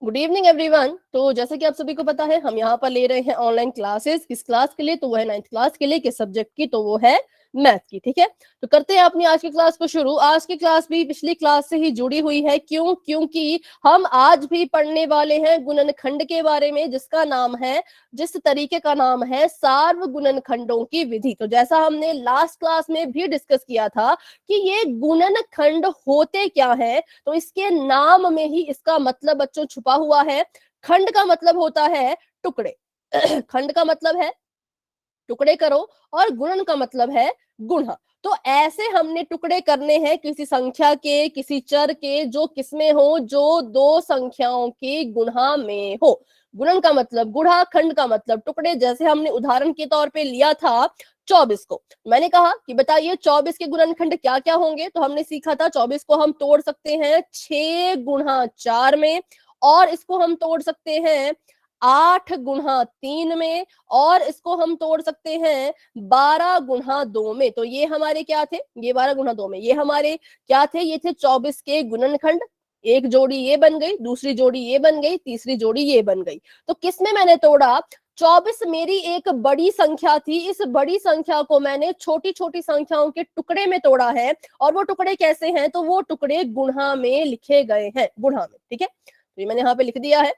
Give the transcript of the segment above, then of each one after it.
Good evening everyone. तो जैसे कि आप सभी को पता है, हम यहाँ पर ले रहे हैं ऑनलाइन क्लासेस। किस क्लास के लिए? तो वो है 9th क्लास के लिए। किस सब्जेक्ट की? तो वो है मैथ की। ठीक है, तो करते हैं अपनी आज की क्लास को शुरू। आज की क्लास भी पिछली क्लास से ही जुड़ी हुई है। क्यों? क्योंकि हम आज भी पढ़ने वाले हैं गुणनखंड के बारे में, जिस तरीके का नाम है सार्वगुणनखंडों की विधि। तो जैसा हमने लास्ट क्लास में भी डिस्कस किया था कि ये गुणनखंड होते क्या है, तो इसके नाम में ही इसका मतलब बच्चों छुपा हुआ है। खंड का मतलब होता है टुकड़े। खंड का मतलब है टुकड़े करो, और गुणन का मतलब है गुणा। तो ऐसे हमने टुकड़े करने हैं किसी संख्या के, किसी चर के, जो किसमें हो, जो दो संख्याओं के गुणा में हो। गुणन का मतलब गुणा, खंड का मतलब टुकड़े। जैसे हमने उदाहरण के तौर पे लिया था 24 को। मैंने कहा कि बताइए 24 के गुणनखंड क्या क्या होंगे। तो हमने सीखा था 24 को हम तोड़ सकते हैं 6 गुणा 4 में, और इसको हम तोड़ सकते हैं 8 गुणा 3 में, और इसको हम तोड़ सकते हैं 12 गुणा 2 में। तो ये हमारे क्या थे? ये 12 गुणा 2 में ये हमारे क्या थे? ये थे 24 के गुणनखंड। एक जोड़ी ये बन गई, दूसरी जोड़ी ये बन गई, तीसरी जोड़ी ये बन गई। तो किसमें मैंने तोड़ा? 24 मेरी एक बड़ी संख्या थी, इस बड़ी संख्या को मैंने छोटी छोटी संख्याओं के टुकड़े में तोड़ा है। और वो टुकड़े कैसे हैं? तो वो टुकड़े गुणा में लिखे गए हैं, गुणा में। ठीक है, तो ये मैंने यहाँ पे लिख दिया है।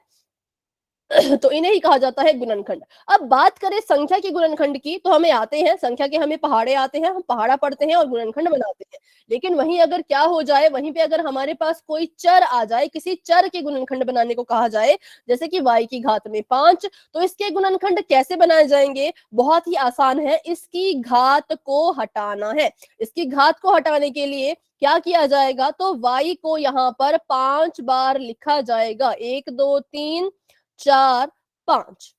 तो इन्हें ही कहा जाता है गुणनखंड। अब बात करें संख्या के गुणनखंड की, तो हमें आते हैं संख्या के, हमें पहाड़े आते हैं, हम पहाड़ा पढ़ते हैं और गुणनखंड बनाते हैं। लेकिन वहीं अगर क्या हो जाए, वहीं पे अगर हमारे पास कोई चर आ जाए, किसी चर के गुणनखंड बनाने को कहा जाए, जैसे कि y की घात में 5, तो इसके गुणनखंड कैसे बनाए जाएंगे? बहुत ही आसान है, इसकी घात को हटाना है। इसकी घात को हटाने के लिए क्या किया जाएगा? तो y को यहाँ पर 5 बार लिखा जाएगा, 1 2 3 4 5,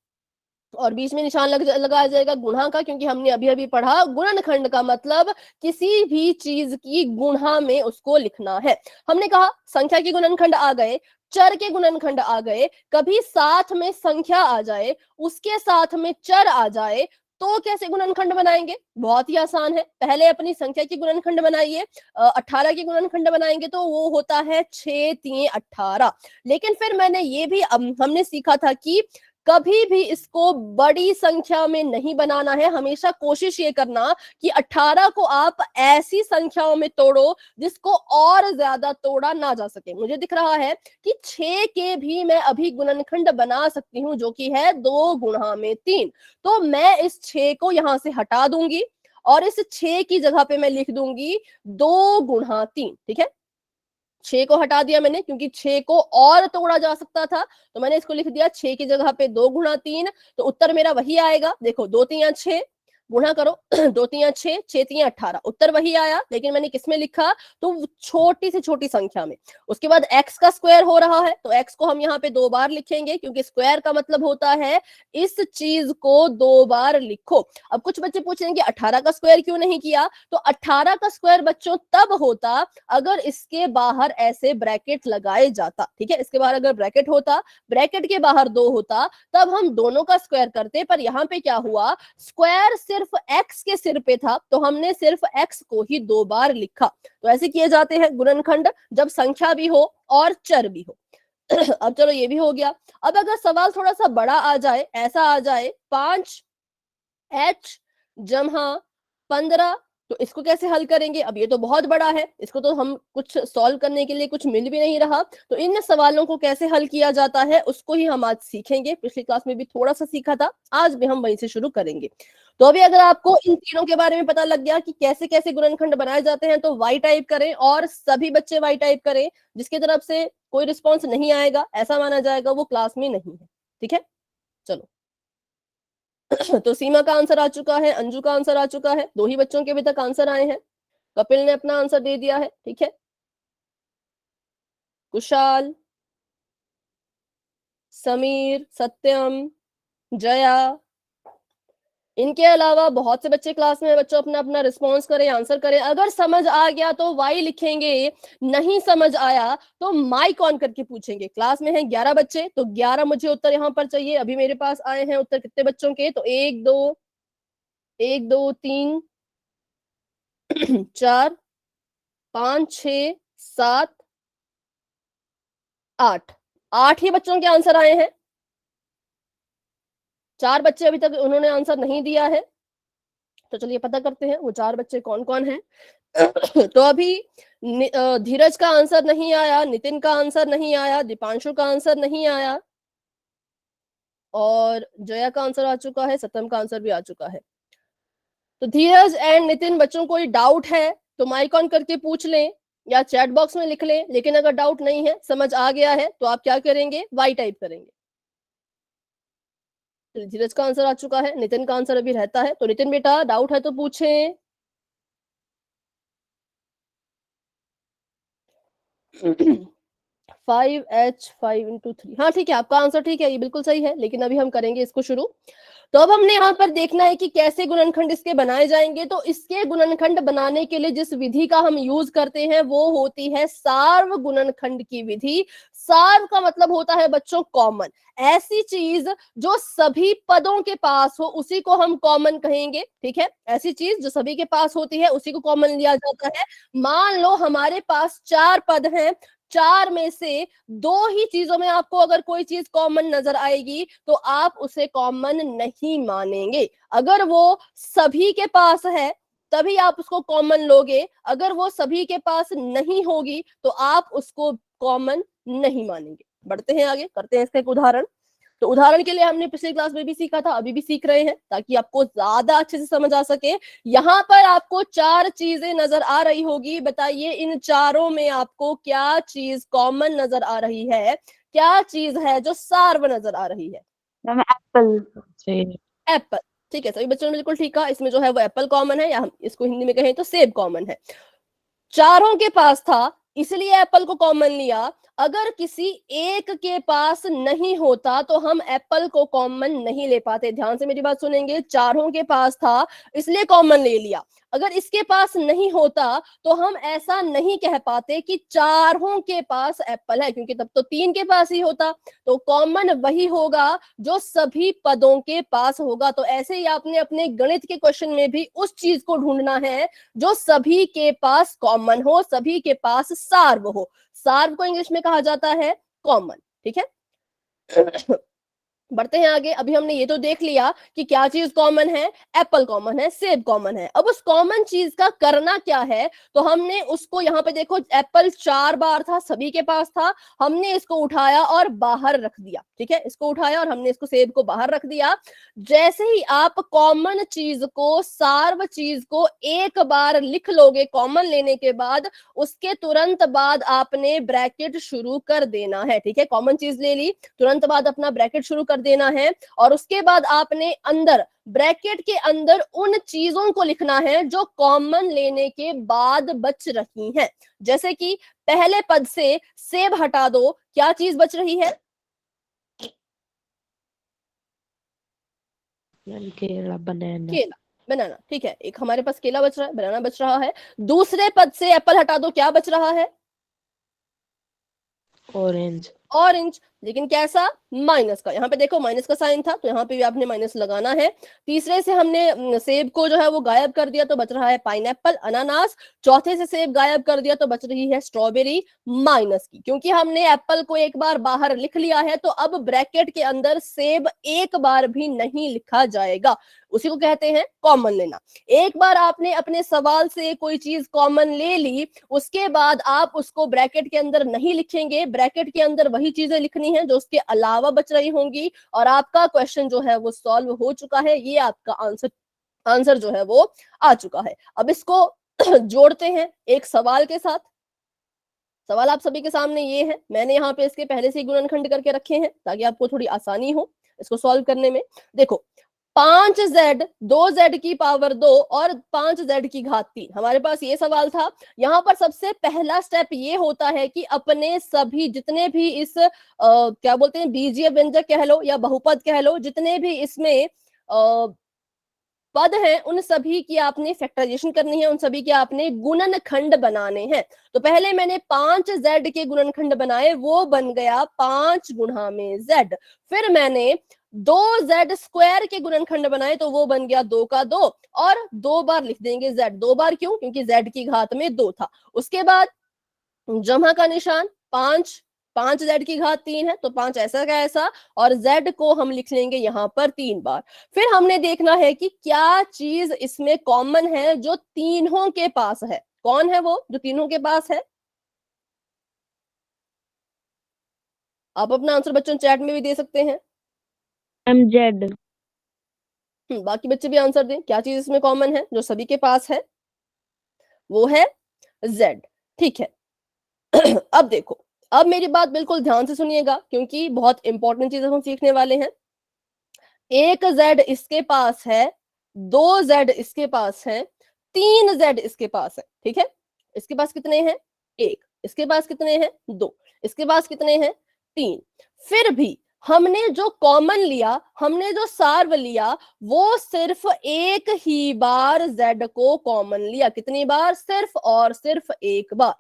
और बीच में निशान लगाया जाएगा गुणा का, क्योंकि हमने अभी अभी पढ़ा गुणनखंड का मतलब किसी भी चीज की गुणा में उसको लिखना है। हमने कहा संख्या के गुणनखंड आ गए, चर के गुणनखंड आ गए। कभी साथ में संख्या आ जाए, उसके साथ में चर आ जाए, तो कैसे गुणनखंड बनाएंगे? बहुत ही आसान है। पहले अपनी संख्या की गुणनखंड बनाइए। 18 की गुणनखंड बनाएंगे तो वो होता है 6 3 18। लेकिन फिर मैंने ये भी हमने सीखा था कि कभी भी इसको बड़ी संख्या में नहीं बनाना है। हमेशा कोशिश ये करना कि 18 को आप ऐसी संख्याओं में तोड़ो जिसको और ज्यादा तोड़ा ना जा सके। मुझे दिख रहा है कि 6 के भी मैं अभी गुणनखंड बना सकती हूँ, जो कि है 2 गुणा में 3। तो मैं इस 6 को यहां से हटा दूंगी, और इस 6 की जगह पे मैं लिख दूंगी 2 गुणा 3। ठीक है, 6 को हटा दिया मैंने, क्योंकि 6 को और तोड़ा जा सकता था, तो मैंने इसको लिख दिया 6 की जगह पे 2 गुणा 3। तो उत्तर मेरा वही आएगा। देखो 2 3 6, गुणा करो 2 3 6, 6 3 18, उत्तर वही आया। लेकिन मैंने किसमें लिखा? तो छोटी से छोटी संख्या में। उसके बाद x का स्क्वायर हो रहा है, तो x को हम यहाँ पे 2 बार लिखेंगे, क्योंकि स्क्वायर का मतलब होता है इस चीज को 2 बार लिखो। अब कुछ बच्चे पूछेंगे 18 का स्क्वायर क्यों नहीं किया? तो 18 का स्क्वायर बच्चों तब होता अगर इसके बाहर ऐसे ब्रैकेट लगाए जाता। ठीक है, इसके बाहर अगर ब्रैकेट होता, ब्रैकेट के बाहर 2 होता, तब हम दोनों का स्क्वायर करते। पर यहाँ पे क्या हुआ? स्क्वायर सिर्फ x के सिर पे था, तो हमने सिर्फ x को ही 2 बार लिखा। तो ऐसे किए जाते हैं गुणनखंड, जब संख्या भी हो और चर भी हो। अब चलो ये भी हो गया। अब अगर सवाल थोड़ा सा बड़ा आ जाए, ऐसा आ जाए 5h जमा 15, तो इसको कैसे हल करेंगे? अब ये तो बहुत बड़ा है, इसको तो हम कुछ सॉल्व करने के लिए कुछ मिल भी नहीं रहा। तो इन सवालों को कैसे हल किया जाता है उसको ही हम आज सीखेंगे। पिछली क्लास में भी थोड़ा सा सीखा था, आज भी हम वहीं से शुरू करेंगे। तो अभी अगर आपको इन तीनों के बारे में पता लग गया कि कैसे कैसे गुणनखंड बनाए जाते हैं, तो वाई टाइप करें, और सभी बच्चे वाई टाइप करें। जिसकी तरफ से कोई रिस्पॉन्स नहीं आएगा, ऐसा माना जाएगा वो क्लास में नहीं है। ठीक है, चलो। तो सीमा का आंसर आ चुका है, अंजू का आंसर आ चुका है, 2 ही बच्चों के अभी तक आंसर आए हैं। कपिल ने अपना आंसर दे दिया है। ठीक है, कुशाल, समीर, सत्यम, जया, इनके अलावा बहुत से बच्चे क्लास में। बच्चों अपना अपना रिस्पॉन्स करें, आंसर करें। अगर समझ आ गया तो वाई लिखेंगे, नहीं समझ आया तो माइक ऑन करके पूछेंगे। क्लास में है 11 बच्चे, तो 11 मुझे उत्तर यहाँ पर चाहिए। अभी मेरे पास आए हैं उत्तर कितने बच्चों के? तो 1 2 3 4 5 6 7 8 ही बच्चों के आंसर आए हैं, 4 बच्चे अभी तक उन्होंने आंसर नहीं दिया है। तो चलिए पता करते हैं वो 4 बच्चे कौन कौन हैं। तो अभी धीरज का आंसर नहीं आया, नितिन का आंसर नहीं आया, दीपांशु का आंसर नहीं आया, और जया का आंसर आ चुका है, सतम का आंसर भी आ चुका है। तो धीरज एंड नितिन, बच्चों कोई डाउट है तो माइक ऑन करके पूछ लें या चैट बॉक्स में लिख लें। लेकिन अगर डाउट नहीं है, समझ आ गया है, तो आप क्या करेंगे, वाई टाइप करेंगे। तो धीरज का आंसर आ चुका है, नितिन का आंसर अभी रहता है। तो नितिन बेटा डाउट है तो पूछें। 5H5 × 3, हाँ ठीक है, आपका आंसर ठीक है, ये बिल्कुल सही है। लेकिन अभी हम करेंगे इसको शुरू। तो अब हमने यहाँ पर देखना है कि कैसे गुणनखंड इसके बनाए जाएंगे। तो इसके गुणनखंड बनाने के लिए जिस विधि का हम यूज करते हैं वो होती है सार्व गुणनखंड की विधि। सार्व का मतलब होता है बच्चों कॉमन, ऐसी चीज जो सभी पदों के पास हो उसी को हम कॉमन कहेंगे। ठीक है, ऐसी चीज जो सभी के पास होती है उसी को कॉमन लिया जाता है। मान लो हमारे पास 4 पद हैं, 4 में से 2 ही चीजों में आपको अगर कोई चीज कॉमन नजर आएगी तो आप उसे कॉमन नहीं मानेंगे। अगर वो सभी के पास है तभी आप उसको कॉमन लोगे, अगर वो सभी के पास नहीं होगी तो आप उसको कॉमन नहीं मानेंगे। बढ़ते हैं आगे, करते हैं इसका एक उदाहरण। तो उदाहरण के लिए हमने पिछली क्लास में भी सीखा था, अभी भी सीख रहे हैं ताकि आपको ज्यादा अच्छे से समझ आ सके। यहाँ पर आपको 4 चीजें नजर आ रही होगी, बताइए इन चारों में आपको क्या चीज कॉमन नजर आ रही है, क्या चीज है जो सार्व नजर आ रही है। Ma'am Apple. एप्पल, ठीक है, सभी बच्चों ने बिल्कुल ठीक कहा। इसमें जो है वो एप्पल कॉमन है, या हम इसको हिंदी में कहें तो सेब कॉमन है। चारों के पास था इसलिए एप्पल को कॉमन लिया। अगर किसी एक के पास नहीं होता तो हम एप्पल को कॉमन नहीं ले पाते। ध्यान से मेरी बात सुनेंगे, चारों के पास था इसलिए कॉमन ले लिया। अगर इसके पास नहीं होता तो हम ऐसा नहीं कह पाते कि चारों के पास एप्पल है, क्योंकि तब तो 3 के पास ही होता। तो कॉमन वही होगा जो सभी पदों के पास होगा। तो ऐसे ही आपने अपने गणित के क्वेश्चन में भी उस चीज को ढूंढना है जो सभी के पास कॉमन हो, सभी के पास सार्व हो। सार्व को इंग्लिश में कहा जाता है कॉमन। ठीक है, बढ़ते हैं आगे। अभी हमने ये तो देख लिया कि क्या चीज कॉमन है, एप्पल कॉमन है, सेब कॉमन है। अब उस कॉमन चीज का करना क्या है, तो हमने उसको, यहाँ पे देखो एप्पल 4 बार था, सभी के पास था, हमने इसको उठाया और बाहर रख दिया। ठीक है, इसको उठाया और हमने इसको सेब को बाहर रख दिया। जैसे ही आप कॉमन चीज को, सार्व चीज को एक बार लिख लोगे कॉमन लेने के बाद, उसके तुरंत बाद आपने ब्रैकेट शुरू कर देना है। ठीक है, कॉमन चीज ले ली, तुरंत बाद अपना ब्रैकेट शुरू कर देना है, और उसके बाद आपने अंदर ब्रैकेट के अंदर उन चीजों को लिखना है जो कॉमन लेने के बाद बच रही हैं। जैसे कि पहले पद से सेब हटा दो, क्या चीज बच रही है, केला, बनाना। केला, बनाना। ठीक है, एक हमारे पास केला बच रहा है, बनाना बच रहा है। दूसरे पद से एप्पल हटा दो, क्या बच रहा है, ऑरेंज। ऑरेंज, लेकिन कैसा, माइनस का। यहाँ पे देखो माइनस का साइन था तो यहाँ पे भी आपने माइनस लगाना है। तीसरे से हमने सेब को जो है वो गायब कर दिया तो बच रहा है पाइनएप्पल, अनानास। चौथे से सेब गायब कर दिया तो बच रही है स्ट्रॉबेरी, माइनस की। क्योंकि हमने एप्पल को एक बार बाहर लिख लिया है तो अब ब्रैकेट के अंदर सेब एक बार भी नहीं लिखा जाएगा, उसी को कहते हैं कॉमन लेना। एक बार आपने अपने सवाल से कोई चीज कॉमन ले ली, उसके बाद आप उसको ब्रैकेट के अंदर नहीं लिखेंगे, ब्रैकेट के अंदर वही चीजें लिखनी है जो उसके अलावा बच रही होंगी, और आपका क्वेश्चन जो है वो सॉल्व हो चुका है। ये आपका आंसर जो है वो आ चुका है। अब इसको जोड़ते हैं एक सवाल के साथ। सवाल आप सभी के सामने ये है, मैंने यहाँ पे इसके पहले से ही गुणनखंड करके रखे हैं ताकि आपको थोड़ी आसानी हो इसको सॉल्व करने में। देखो 5z 2z की पावर 2 और 5z की घात 3, हमारे पास ये सवाल था। यहाँ पर सबसे पहला स्टेप ये होता है कि अपने सभी जितने भी इस क्या बोलते हैं, बीजीय व्यंजक कह लो या बहुपद कह लो, जितने भी इसमें पद हैं उन सभी की आपने फैक्टराइजेशन करनी है, उन सभी के आपने गुणनखंड बनाने हैं। तो पहले मैंने 5z के गुणनखंड बनाए, वो बन गया 5 गुणा में z। फिर मैंने 2z² के गुणनखंड बनाए तो वो बन गया 2 का 2, और 2 बार लिख देंगे z। 2 बार क्यों, क्योंकि z की घात में 2 था। उसके बाद जमा का निशान 5 5 z की घात 3 है तो 5 ऐसा का ऐसा, और z को हम लिख लेंगे यहाँ पर 3 बार। फिर हमने देखना है कि क्या चीज इसमें कॉमन है जो तीनों के पास है। कौन है वो जो तीनों के पास है? आप अपना आंसर बच्चों चैट में भी दे सकते हैं। Ma'am Z. बाकी बच्चे भी आंसर दें, क्या चीज इसमें कॉमन है जो सभी के पास है? वो है z। ठीक है। अब देखो, अब मेरी बात बिल्कुल ध्यान से सुनिएगा क्योंकि बहुत इंपॉर्टेंट चीज हम सीखने वाले हैं। एक z इसके पास है, 2 z इसके पास है, 3 z इसके पास है। ठीक है, इसके पास कितने हैं? 1। इसके पास कितने हैं? 2। इसके पास कितने हैं? 3। फिर भी हमने जो कॉमन लिया, हमने जो सार्व लिया, वो सिर्फ एक ही बार z को कॉमन लिया। कितनी बार? सिर्फ और सिर्फ एक बार।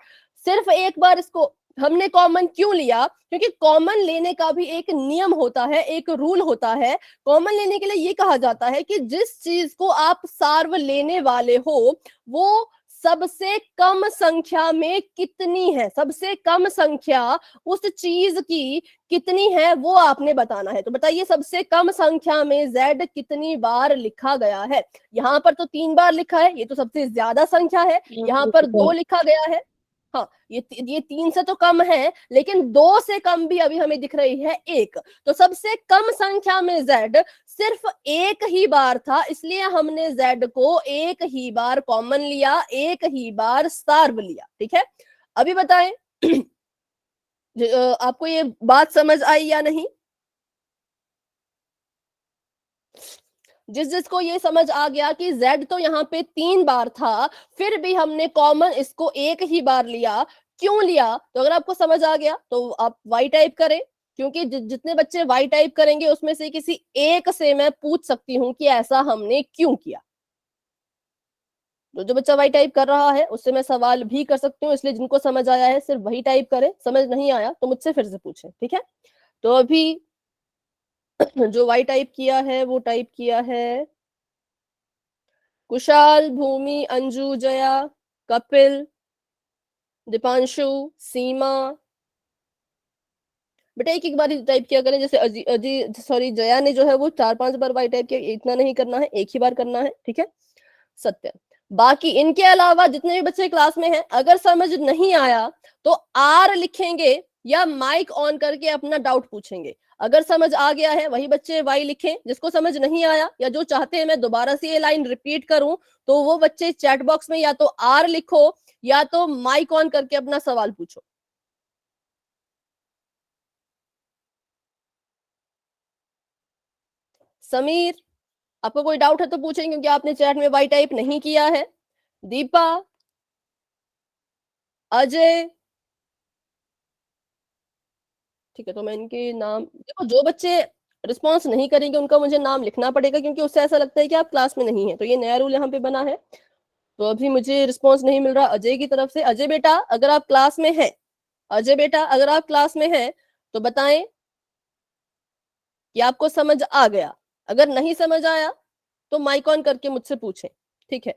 सिर्फ एक बार इसको हमने कॉमन क्यों लिया? क्योंकि कॉमन लेने का भी एक नियम होता है, एक रूल होता है। कॉमन लेने के लिए ये कहा जाता है कि जिस चीज को आप सार्व लेने वाले हो वो सबसे कम संख्या में कितनी है, सबसे कम संख्या उस चीज की कितनी है वो आपने बताना है। तो बताइए सबसे कम संख्या में z कितनी बार लिखा गया है? यहाँ पर तो 3 बार लिखा है, ये तो सबसे ज्यादा संख्या है। यहाँ पर 2 लिखा गया है। हाँ, ये 3 से तो कम है, लेकिन 2 से कम भी अभी हमें दिख रही है 1। तो सबसे कम संख्या में z सिर्फ एक ही बार था, इसलिए हमने z को एक ही बार कॉमन लिया, एक ही बार सार्व लिया। ठीक है, अभी बताएं आपको ये बात समझ आई या नहीं? जिस जिसको ये समझ आ गया कि z तो यहाँ पे 3 बार था, फिर भी हमने कॉमन इसको एक ही बार लिया, क्यों लिया? तो अगर आपको समझ आ गया तो आप y टाइप करें, क्योंकि जितने बच्चे y टाइप करेंगे उसमें से किसी एक से मैं पूछ सकती हूँ कि ऐसा हमने क्यों किया। तो जो बच्चा y टाइप कर रहा है उससे मैं सवाल भी कर सकती हूँ, इसलिए जिनको समझ आया है सिर्फ वही टाइप करें, समझ नहीं आया तो मुझसे फिर से पूछें। ठीक है, तो अभी जो y टाइप किया है वो टाइप किया है कुशाल, भूमि, अंजू, जया, कपिल, दीपांशु, सीमा। बेटा एक एक बार ही टाइप किया करें, जैसे अजी अजी सॉरी जया ने जो है वो 4-5 बार वाई टाइप किया, इतना नहीं करना है, एक ही बार करना है। ठीक है, सत्य। बाकी इनके अलावा जितने भी बच्चे क्लास में हैं, अगर समझ नहीं आया तो आर लिखेंगे या माइक ऑन करके अपना डाउट पूछेंगे। अगर समझ आ गया है वही बच्चे वाई लिखें, जिसको समझ नहीं आया या जो चाहते हैं मैं दोबारा से ये लाइन रिपीट करूं तो वो बच्चे चैट बॉक्स में या तो आर लिखो या तो माइक ऑन करके अपना सवाल पूछो। समीर, आपको कोई डाउट है तो पूछें क्योंकि आपने चैट में वाई टाइप नहीं किया है। दीपा, अजय, ठीक है, तो मैं इनके नाम देखो, जो बच्चे रिस्पॉन्स नहीं करेंगे उनका मुझे नाम लिखना पड़ेगा क्योंकि उससे ऐसा लगता है कि आप क्लास में नहीं है। तो ये नया रूल यहाँ पे बना है। तो अभी मुझे रिस्पॉन्स नहीं मिल रहा अजय की तरफ से। अजय बेटा अगर आप क्लास में हैं, अजय बेटा अगर आप क्लास में हैं तो बताएं कि आपको समझ आ गया। अगर नहीं समझ आया तो माइक ऑन करके मुझसे पूछें। ठीक है,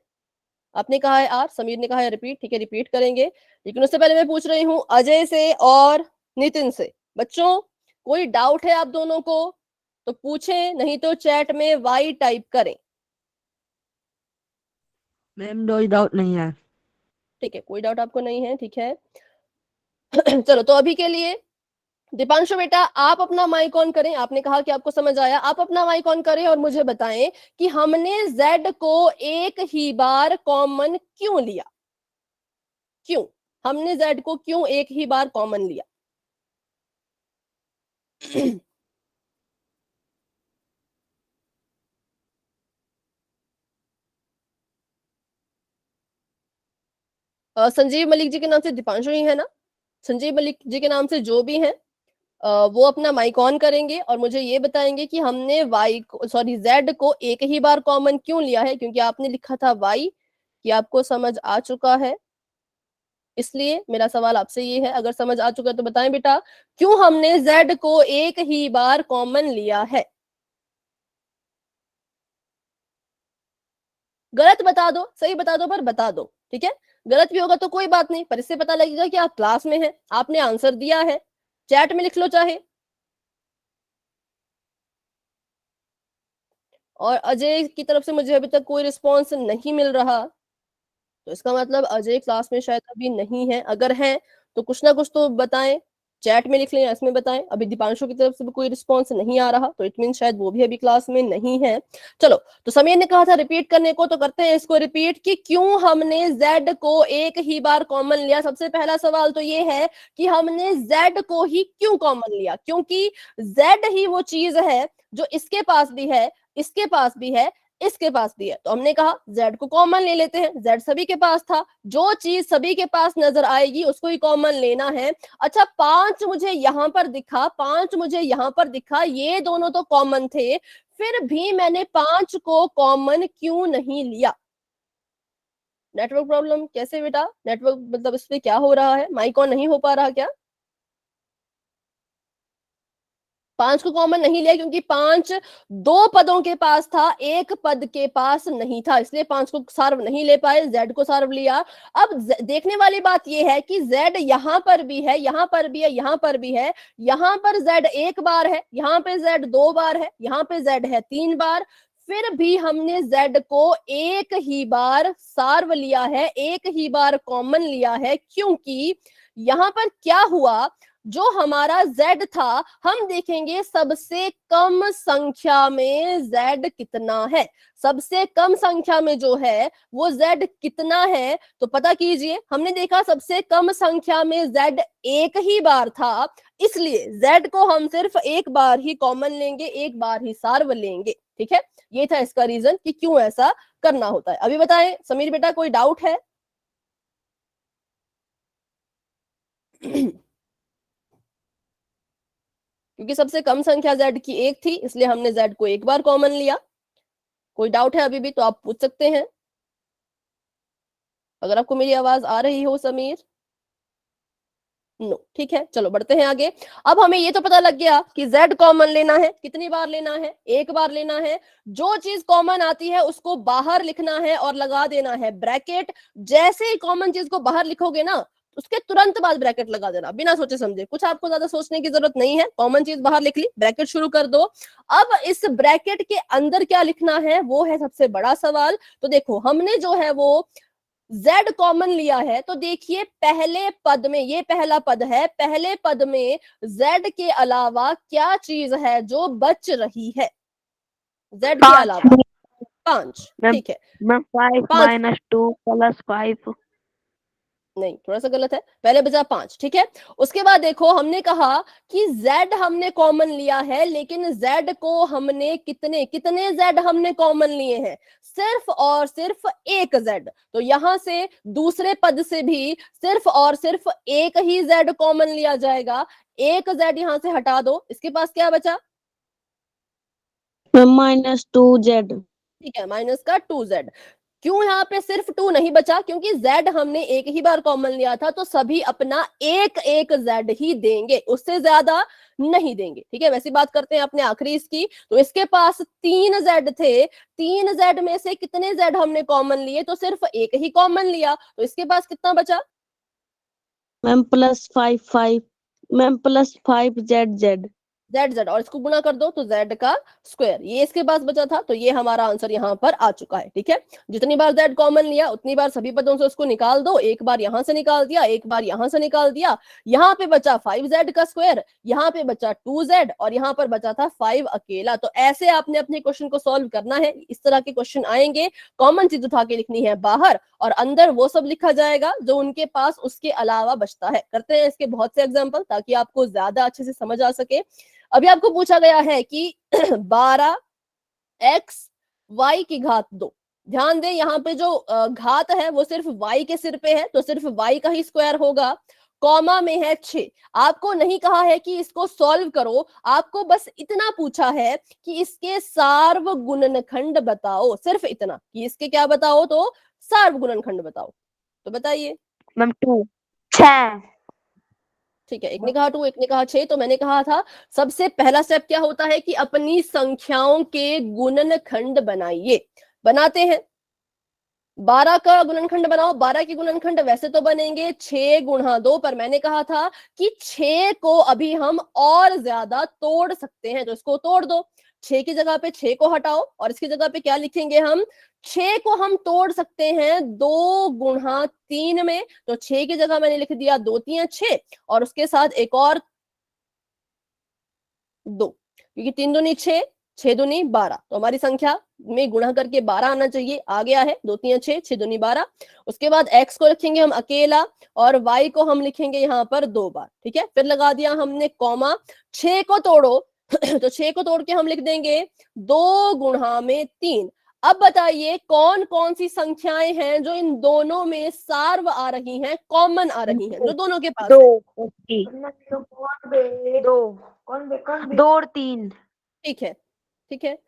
आपने कहा है आर, समीर ने कहा है रिपीट। ठीक है, रिपीट करेंगे, लेकिन उससे पहले मैं पूछ रही हूँ अजय से और नितिन से। बच्चों कोई डाउट है आप दोनों को तो पूछें, नहीं तो चैट में वाई टाइप करें। मैम कोई डाउट नहीं है। ठीक है, कोई डाउट आपको नहीं है, ठीक है। चलो, तो अभी के लिए दीपांशु बेटा आप अपना माइक ऑन करें। आपने कहा कि आपको समझ आया, आप अपना माइक ऑन करें और मुझे बताएं कि हमने z को एक ही बार कॉमन क्यों लिया। क्यों हमने z को क्यों एक ही बार कॉमन लिया? संजीव मलिक जी के नाम से दीपांशु ही है ना? संजीव मलिक जी के नाम से जो भी है वो अपना माइक ऑन करेंगे और मुझे ये बताएंगे कि हमने y को सॉरी z को एक ही बार कॉमन क्यों लिया है। क्योंकि आपने लिखा था y, कि आपको समझ आ चुका है, इसलिए मेरा सवाल आपसे ये है, अगर समझ आ चुका है तो बताएं बेटा क्यों हमने z को एक ही बार कॉमन लिया है। गलत बता दो, सही बता दो, पर बता दो। ठीक है, गलत भी होगा तो कोई बात नहीं, पर इससे पता लगेगा कि आप क्लास में हैं, आपने आंसर दिया है। चैट में लिख लो चाहे। और अजय की तरफ से मुझे अभी तक कोई रिस्पॉन्स नहीं मिल रहा, तो इसका मतलब अजय क्लास में शायद अभी नहीं है। अगर है तो कुछ ना कुछ तो बताएं, चैट में लिख लें या इसमें बताएं। अभी दीपांशु की तरफ से भी कोई रिस्पॉन्स नहीं आ रहा, तो इट मीन शायद वो भी अभी क्लास में नहीं है। चलो, तो समीर ने कहा था रिपीट करने को, तो करते हैं इसको रिपीट कि क्यों हमने z को एक ही बार कॉमन लिया। सबसे पहला सवाल तो ये है कि हमने z को ही क्यों कॉमन लिया, क्योंकि z ही वो चीज है जो इसके पास भी है, इसके पास भी है, इसके पास भी है। तो हमने कहा z को कॉमन ले लेते हैं, z सभी के पास था, जो चीज सभी के पास नजर आएगी उसको ही कॉमन लेना है। अच्छा, 5 मुझे यहां पर दिखा, 5 मुझे यहां पर दिखा, ये दोनों तो कॉमन थे, फिर भी मैंने 5 को कॉमन क्यों नहीं लिया? नेटवर्क प्रॉब्लम कैसे बेटा? नेटवर्क मतलब इस पे क्या हो रहा है? माइक ऑन नहीं हो पा रहा क्या? 5 को कॉमन नहीं लिया क्योंकि 5 दो पदों के पास था, एक पद के पास नहीं था, इसलिए 5 को सार्व नहीं ले पाए, z को सार्व लिया। अब देखने वाली बात यह है कि z यहां पर भी है, यहां पर भी है, यहां पर भी है। यहां पर z एक बार है, यहां पे z 2 बार है, यहां पे z है 3 बार, फिर भी हमने z को एक ही बार सार्व लिया है, एक ही बार कॉमन लिया है, क्योंकि यहां पर क्या हुआ, जो हमारा z था, हम देखेंगे सबसे कम संख्या में z कितना है। सबसे कम संख्या में जो है वो z कितना है, तो पता कीजिए। हमने देखा सबसे कम संख्या में z एक ही बार था, इसलिए z को हम सिर्फ एक बार ही कॉमन लेंगे, एक बार ही सार्व लेंगे। ठीक है, ये था इसका रीजन कि क्यों ऐसा करना होता है। अभी बताएं समीर बेटा, कोई डाउट है? क्योंकि सबसे कम संख्या z की एक थी, इसलिए हमने z को एक बार कॉमन लिया। कोई डाउट है अभी भी तो आप पूछ सकते हैं, अगर आपको मेरी आवाज आ रही हो समीर। नो, ठीक है, चलो बढ़ते हैं आगे। अब हमें ये तो पता लग गया कि z कॉमन लेना है, कितनी बार लेना है? एक बार लेना है। जो चीज कॉमन आती है उसको बाहर लिखना है और लगा देना है ब्रैकेट। जैसे ही कॉमन चीज को बाहर लिखोगे ना, उसके तुरंत बाद ब्रैकेट लगा देना, बिना सोचे समझे। कुछ आपको ज्यादा सोचने की जरूरत नहीं है, कॉमन चीज बाहर लिख ली, ब्रैकेट शुरू कर दो। अब इस ब्रैकेट के अंदर क्या लिखना है, वो है सबसे बड़ा सवाल। तो देखो, हमने जो है वो z कॉमन लिया है, तो देखिए पहले पद में, ये पहला पद है, पहले पद में z के अलावा क्या चीज है जो बच रही है? z के अलावा 5, ठीक है। मैम 5 5 -2 + 5 नहीं, थोड़ा सा गलत है, पहले बचा 5, ठीक है। उसके बाद देखो, हमने कहा कि z हमने कॉमन लिया है, लेकिन z को हमने कितने कितने z हमने कॉमन लिए हैं? सिर्फ और सिर्फ एक z। तो यहां से दूसरे पद से भी सिर्फ और सिर्फ एक ही z कॉमन लिया जाएगा। एक z यहां से हटा दो, इसके पास क्या बचा? Ma'am -2z। ठीक है, माइनस का 2z। क्यों यहाँ पे सिर्फ 2 नहीं बचा? क्योंकि z हमने एक ही बार कॉमन लिया था, तो सभी अपना एक एक z ही देंगे, उससे ज्यादा नहीं देंगे। ठीक है, वैसी बात करते हैं अपने आखिरी इसकी। तो इसके पास 3 z थे, 3 z में से कितने z हमने कॉमन लिए? तो सिर्फ एक ही कॉमन लिया, तो इसके पास कितना बचा? Ma'am +5 ma'am +5z। z और इसको गुणा कर दो तो z का स्क्वायर, ये इसके पास बचा था, तो ये हमारा आंसर यहाँ पर आ चुका है। ठीक है, जितनी बार z कॉमन लिया उतनी बार सभी पदों से उसको निकाल दो। एक बार यहां से निकाल दिया, एक बार यहां से निकाल दिया। यहाँ पे बचा 5z का स्क्वायर, यहाँ पे बचा 2z, और यहाँ पर बचा था 5 अकेला। तो ऐसे आपने अपने क्वेश्चन को सॉल्व करना है। इस तरह के क्वेश्चन आएंगे, कॉमन चीज उठा के लिखनी है बाहर, और अंदर वो सब लिखा जाएगा जो उनके पास उसके अलावा बचता है। करते हैं इसके बहुत से एग्जाम्पल, ताकि आपको ज्यादा अच्छे से समझ आ सके। अभी आपको पूछा गया है कि 12x y की घात 2। ध्यान दें, यहाँ पे जो घात है वो सिर्फ y के सिर पे है, तो सिर्फ y का ही स्क्वायर होगा। कॉमा में है 6। आपको नहीं कहा है कि इसको सॉल्व करो, आपको बस इतना पूछा है कि इसके सार्व गुणनखंड बताओ, सिर्फ इतना कि इसके क्या बताओ, तो सार्व गुणनखंड बताओ। तो बताइए। मैम 2 6। ठीक है, एक ने कहा 2, एक ने कहा 6। तो मैंने कहा था सबसे पहला स्टेप क्या होता है कि अपनी संख्याओं के गुणनखंड बनाइए। बनाते हैं, 12 का गुणनखंड बनाओ। 12 के गुणनखंड वैसे तो बनेंगे 6 गुणा 2, पर मैंने कहा था कि 6 को अभी हम और ज्यादा तोड़ सकते हैं, तो इसको तोड़ दो। 6 की जगह पे 6 को हटाओ और इसकी जगह पे क्या लिखेंगे हम, 6 को हम तोड़ सकते हैं 2 गुणा 3 में, तो 6 की जगह मैंने लिख दिया 2 3 6 और उसके साथ एक और 2, क्योंकि 3 दूनी 6, 6 दूनी 12, तो हमारी संख्या में गुणा करके 12 आना चाहिए, आ गया है। 2 3 6, 6 दूनी 12। उसके बाद x को रखेंगे हम अकेला और y को हम लिखेंगे यहाँ पर 2 बार, ठीक है। फिर लगा दिया हमने कॉमा। 6 को तोड़ो तो 6 को तोड़ के हम लिख देंगे 2 गुणा में 3। अब बताइए कौन कौन सी संख्याएं हैं जो इन दोनों में सार्व आ रही हैं, कॉमन आ रही हैं, जो दोनों के पास है। 2 2 और 3। ठीक है, ठीक है।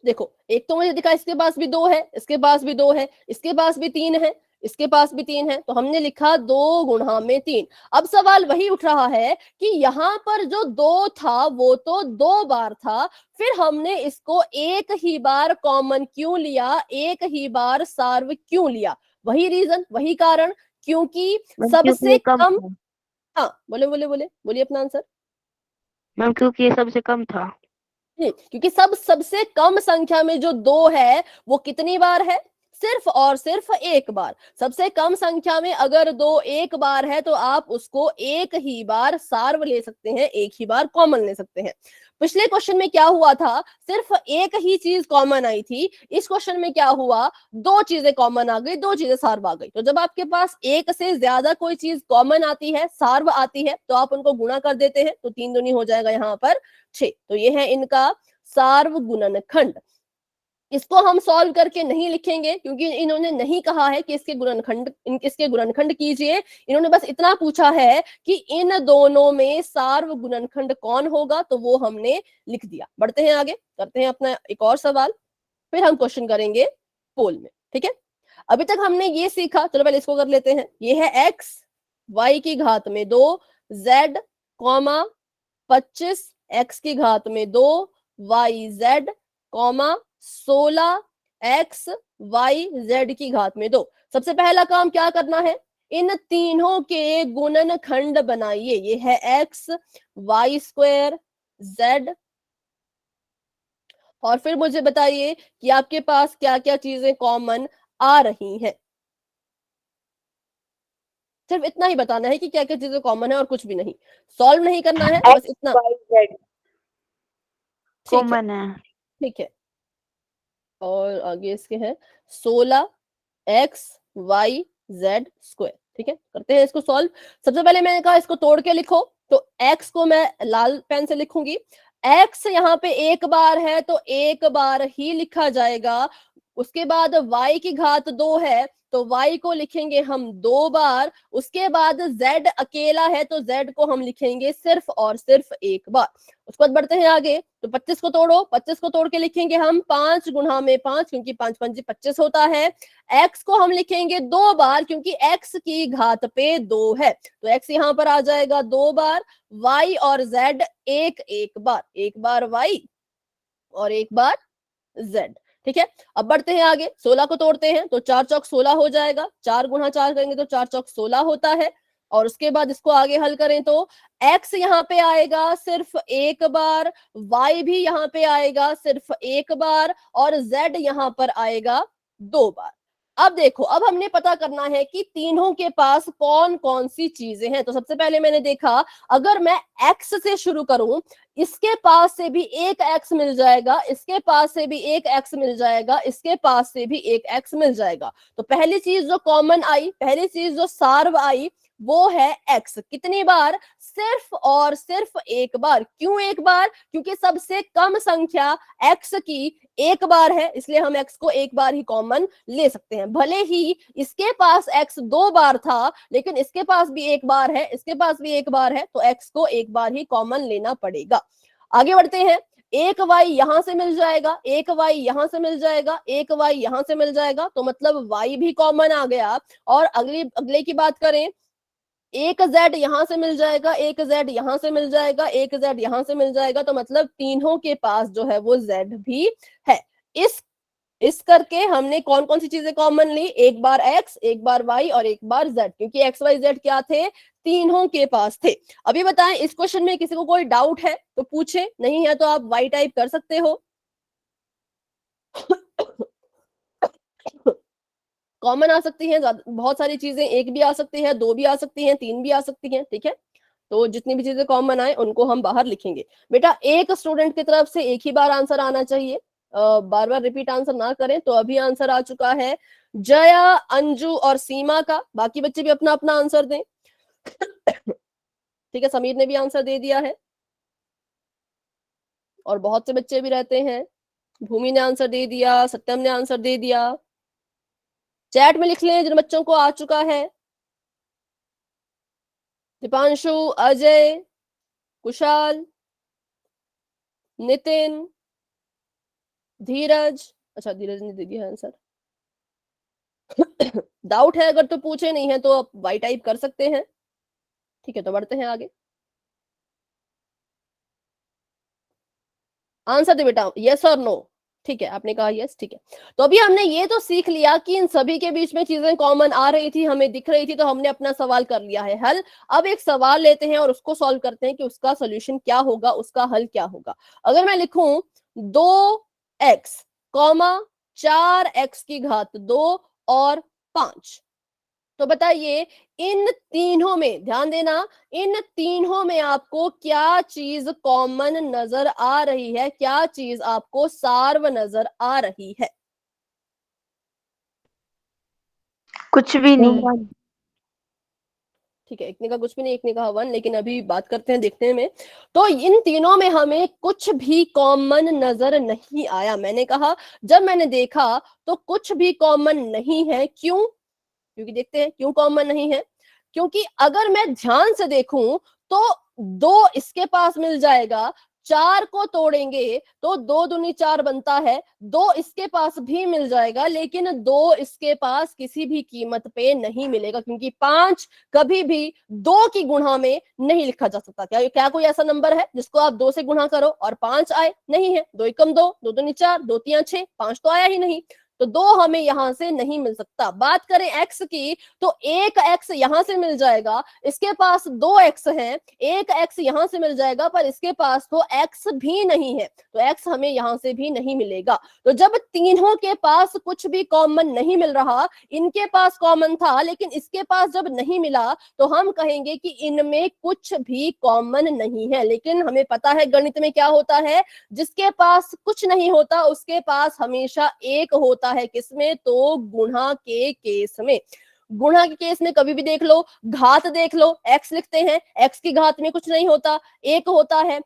देखो एक तो मुझे दिखा इसके पास भी 2 है, इसके पास भी 2 है, इसके पास भी 3 है, इसके पास भी 3 है, तो हमने लिखा 2 गुणा में 3। अब सवाल वही उठ रहा है कि यहाँ पर जो 2 था वो तो 2 बार था, फिर हमने इसको एक ही बार कॉमन क्यों लिया, एक ही बार सार्व क्यों लिया? वही रीजन, वही कारण, क्योंकि सबसे कम। हाँ बोले बोले बोले बोलिए अपना आंसर। मैम क्योंकि ये सबसे कम था। क्योंकि सबसे कम संख्या में जो 2 है वो कितनी बार है, सिर्फ और सिर्फ एक बार। सबसे कम संख्या में अगर 2 एक बार है तो आप उसको एक ही बार सार्व ले सकते हैं, एक ही बार कॉमन ले सकते हैं। पिछले क्वेश्चन में क्या हुआ था, सिर्फ एक ही चीज कॉमन आई थी। इस क्वेश्चन में क्या हुआ, 2 चीजें कॉमन आ गई, 2 चीजें सार्व आ गई। तो जब आपके पास एक से ज्यादा कोई चीज कॉमन आती है, सार्व आती है, तो आप उनको गुणा कर देते हैं, तो 3 दूनी हो जाएगा यहाँ पर 6। तो ये है इनका सार्व गुणनखंड। इसको हम सॉल्व करके नहीं लिखेंगे क्योंकि इन्होंने नहीं कहा है कि इसके गुणनखंड कीजिए। इन्होंने बस इतना पूछा है कि इन दोनों में सार्व गुणनखंड कौन होगा, तो वो हमने लिख दिया। बढ़ते हैं आगे, करते हैं अपना एक और सवाल, फिर हम क्वेश्चन करेंगे पोल में, ठीक है। अभी तक हमने ये सीखा, चलो पहले इसको कर लेते हैं। ये है x y की घात में 2 z, 25 x की घात में 2 y z, 16 x y z की घात में 2। सबसे पहला काम क्या करना है, इन तीनों के गुणनखंड बनाइए। ये है x y स्क्वायर z, और फिर मुझे बताइए कि आपके पास क्या क्या चीजें कॉमन आ रही हैं। सिर्फ इतना ही बताना है कि क्या क्या चीजें कॉमन है और कुछ भी नहीं, सॉल्व नहीं करना है, बस इतना। कॉमन है। ठीक है, और आगे इसके हैं 16 x y z स्क्वायर, ठीक है। करते हैं इसको सॉल्व। सबसे पहले मैंने कहा इसको तोड़ के लिखो, तो x को मैं लाल पेन से लिखूंगी। x यहाँ पे एक बार है तो एक बार ही लिखा जाएगा। उसके बाद y की घात 2 है तो y को लिखेंगे हम 2 बार। उसके बाद z अकेला है तो z को हम लिखेंगे सिर्फ और सिर्फ एक बार। उसके बाद बढ़ते हैं आगे, तो 25 को तोड़ो, 25 को तोड़ के लिखेंगे हम 5 गुणा में 5, क्योंकि 5 5 25 होता है। x को हम लिखेंगे 2 बार क्योंकि x की घात पे 2 है, तो x यहाँ पर आ जाएगा 2 बार। y और z एक एक बार, एक बार y और एक बार z, ठीक है। अब बढ़ते हैं आगे, 16 को तोड़ते हैं तो 4 चौक 16 हो जाएगा, 4 गुणा 4 करेंगे तो 4 चौक 16 होता है। और उसके बाद इसको आगे हल करें तो x यहाँ पे आएगा सिर्फ एक बार, y भी यहाँ पे आएगा सिर्फ एक बार, और z यहाँ पर आएगा 2 बार। अब देखो, अब हमने पता करना है कि तीनों के पास कौन कौन सी चीजें हैं। तो सबसे पहले मैंने देखा, अगर मैं x से शुरू करूं, इसके पास से भी एक x मिल जाएगा, इसके पास से भी एक x मिल जाएगा, इसके पास से भी एक x मिल जाएगा। तो पहली चीज जो कॉमन आई, पहली चीज जो सार्व आई, वो है x। कितनी बार, सिर्फ और सिर्फ एक बार। क्यों एक बार, क्योंकि सबसे कम संख्या x की एक बार है, इसलिए हम x को एक बार ही कॉमन ले सकते हैं। भले ही इसके पास x 2 बार था, लेकिन इसके पास भी एक बार है, इसके पास भी एक बार है, तो x को एक बार ही कॉमन लेना पड़ेगा। आगे बढ़ते हैं, एक y यहां से मिल जाएगा, एक y यहां से मिल जाएगा, एक y यहां से मिल जाएगा, तो मतलब y भी कॉमन आ गया। और अगले की बात करें, एक z यहां से मिल जाएगा, एक z यहां से मिल जाएगा, एक z यहां से मिल जाएगा, तो मतलब तीनों के पास जो है वो z भी है। इस इस करके हमने कौन कौन सी चीजें कॉमन ली, एक बार x, एक बार y और एक बार z, क्योंकि x y z क्या थे, तीनों के पास थे। अभी बताएं इस क्वेश्चन में किसी को कोई डाउट है तो पूछे, नहीं है तो आप y टाइप कर सकते हो। कॉमन आ सकती हैं बहुत सारी चीजें, एक भी आ सकती है, दो भी आ सकती हैं, तीन भी आ सकती हैं, ठीक है। तो जितनी भी चीजें कॉमन आए उनको हम बाहर लिखेंगे। बेटा एक स्टूडेंट की तरफ से एक ही बार आंसर आना चाहिए, बार बार रिपीट आंसर ना करें। तो अभी आंसर आ चुका है जया, अंजू और सीमा का। बाकी बच्चे भी अपना अपना आंसर दें। ठीक है, समीर ने भी आंसर दे दिया है और बहुत से बच्चे भी रहते हैं। भूमि ने आंसर दे दिया, सत्यम ने आंसर दे दिया। चैट में लिख लें जिन बच्चों को आ चुका है। दीपांशु, अजय, कुशाल, नितिन, धीरज, अच्छा धीरज ने दे दिया आंसर। डाउट है अगर तो पूछे, नहीं है तो आप वाई टाइप कर सकते हैं। ठीक है, तो बढ़ते हैं आगे। आंसर दे बेटा, यस और नो। ठीक है, आपने कहा यस, ठीक है। तो अभी हमने ये तो सीख लिया कि इन सभी के बीच में चीजें कॉमन आ रही थी, हमें दिख रही थी, तो हमने अपना सवाल कर लिया है हल। अब एक सवाल लेते हैं और उसको सॉल्व करते हैं कि उसका सोल्यूशन क्या होगा, उसका हल क्या होगा। अगर मैं लिखूं 2x, 4x की घात 2 और 5, तो बताइए इन तीनों में, ध्यान देना, इन तीनों में आपको क्या चीज कॉमन नजर आ रही है, क्या चीज आपको सार्व नजर आ रही है? कुछ भी नहीं। ठीक है, एक ने कहा कुछ भी नहीं, एक ने कहा 1, लेकिन अभी बात करते हैं देखने में। तो इन तीनों में हमें कुछ भी कॉमन नजर नहीं आया। मैंने कहा जब मैंने देखा तो कुछ भी कॉमन नहीं है। क्यों? क्योंकि देखते हैं क्यों कॉमन नहीं है। क्योंकि अगर मैं ध्यान से देखूं तो 2 इसके पास मिल जाएगा, 4 को तोड़ेंगे तो 2 दूनी 4 बनता है, 2 इसके पास भी मिल जाएगा, लेकिन 2 इसके पास किसी भी कीमत पे नहीं मिलेगा, क्योंकि 5 कभी भी 2 की गुणा में नहीं लिखा जा सकता। क्या कोई ऐसा नंबर है जिसको आप 2 से गुणा करो और 5 आए? नहीं है। 2 एकम 2, 2 दूनी 4, 2 तिया 6, 5 तो आया ही नहीं। तो 2 हमें यहां से नहीं मिल सकता। बात करें x की तो एक x यहां से मिल जाएगा, इसके पास 2x है, एक x यहां से मिल जाएगा, पर इसके पास तो x भी नहीं है, तो x हमें यहां से भी नहीं मिलेगा। तो जब तीनों के पास कुछ भी कॉमन नहीं मिल रहा, इनके पास कॉमन था लेकिन इसके पास जब नहीं मिला, तो हम कहेंगे कि इनमें कुछ भी कॉमन नहीं है। लेकिन हमें पता है गणित में क्या होता है, जिसके पास कुछ नहीं होता उसके पास हमेशा एक होता है। किसमें? तो गुणा के केस में। गुणा के केस में कभी भी देख लो, घात देख लो, x लिखते हैं, x की घात में कुछ नहीं होता, एक होता है।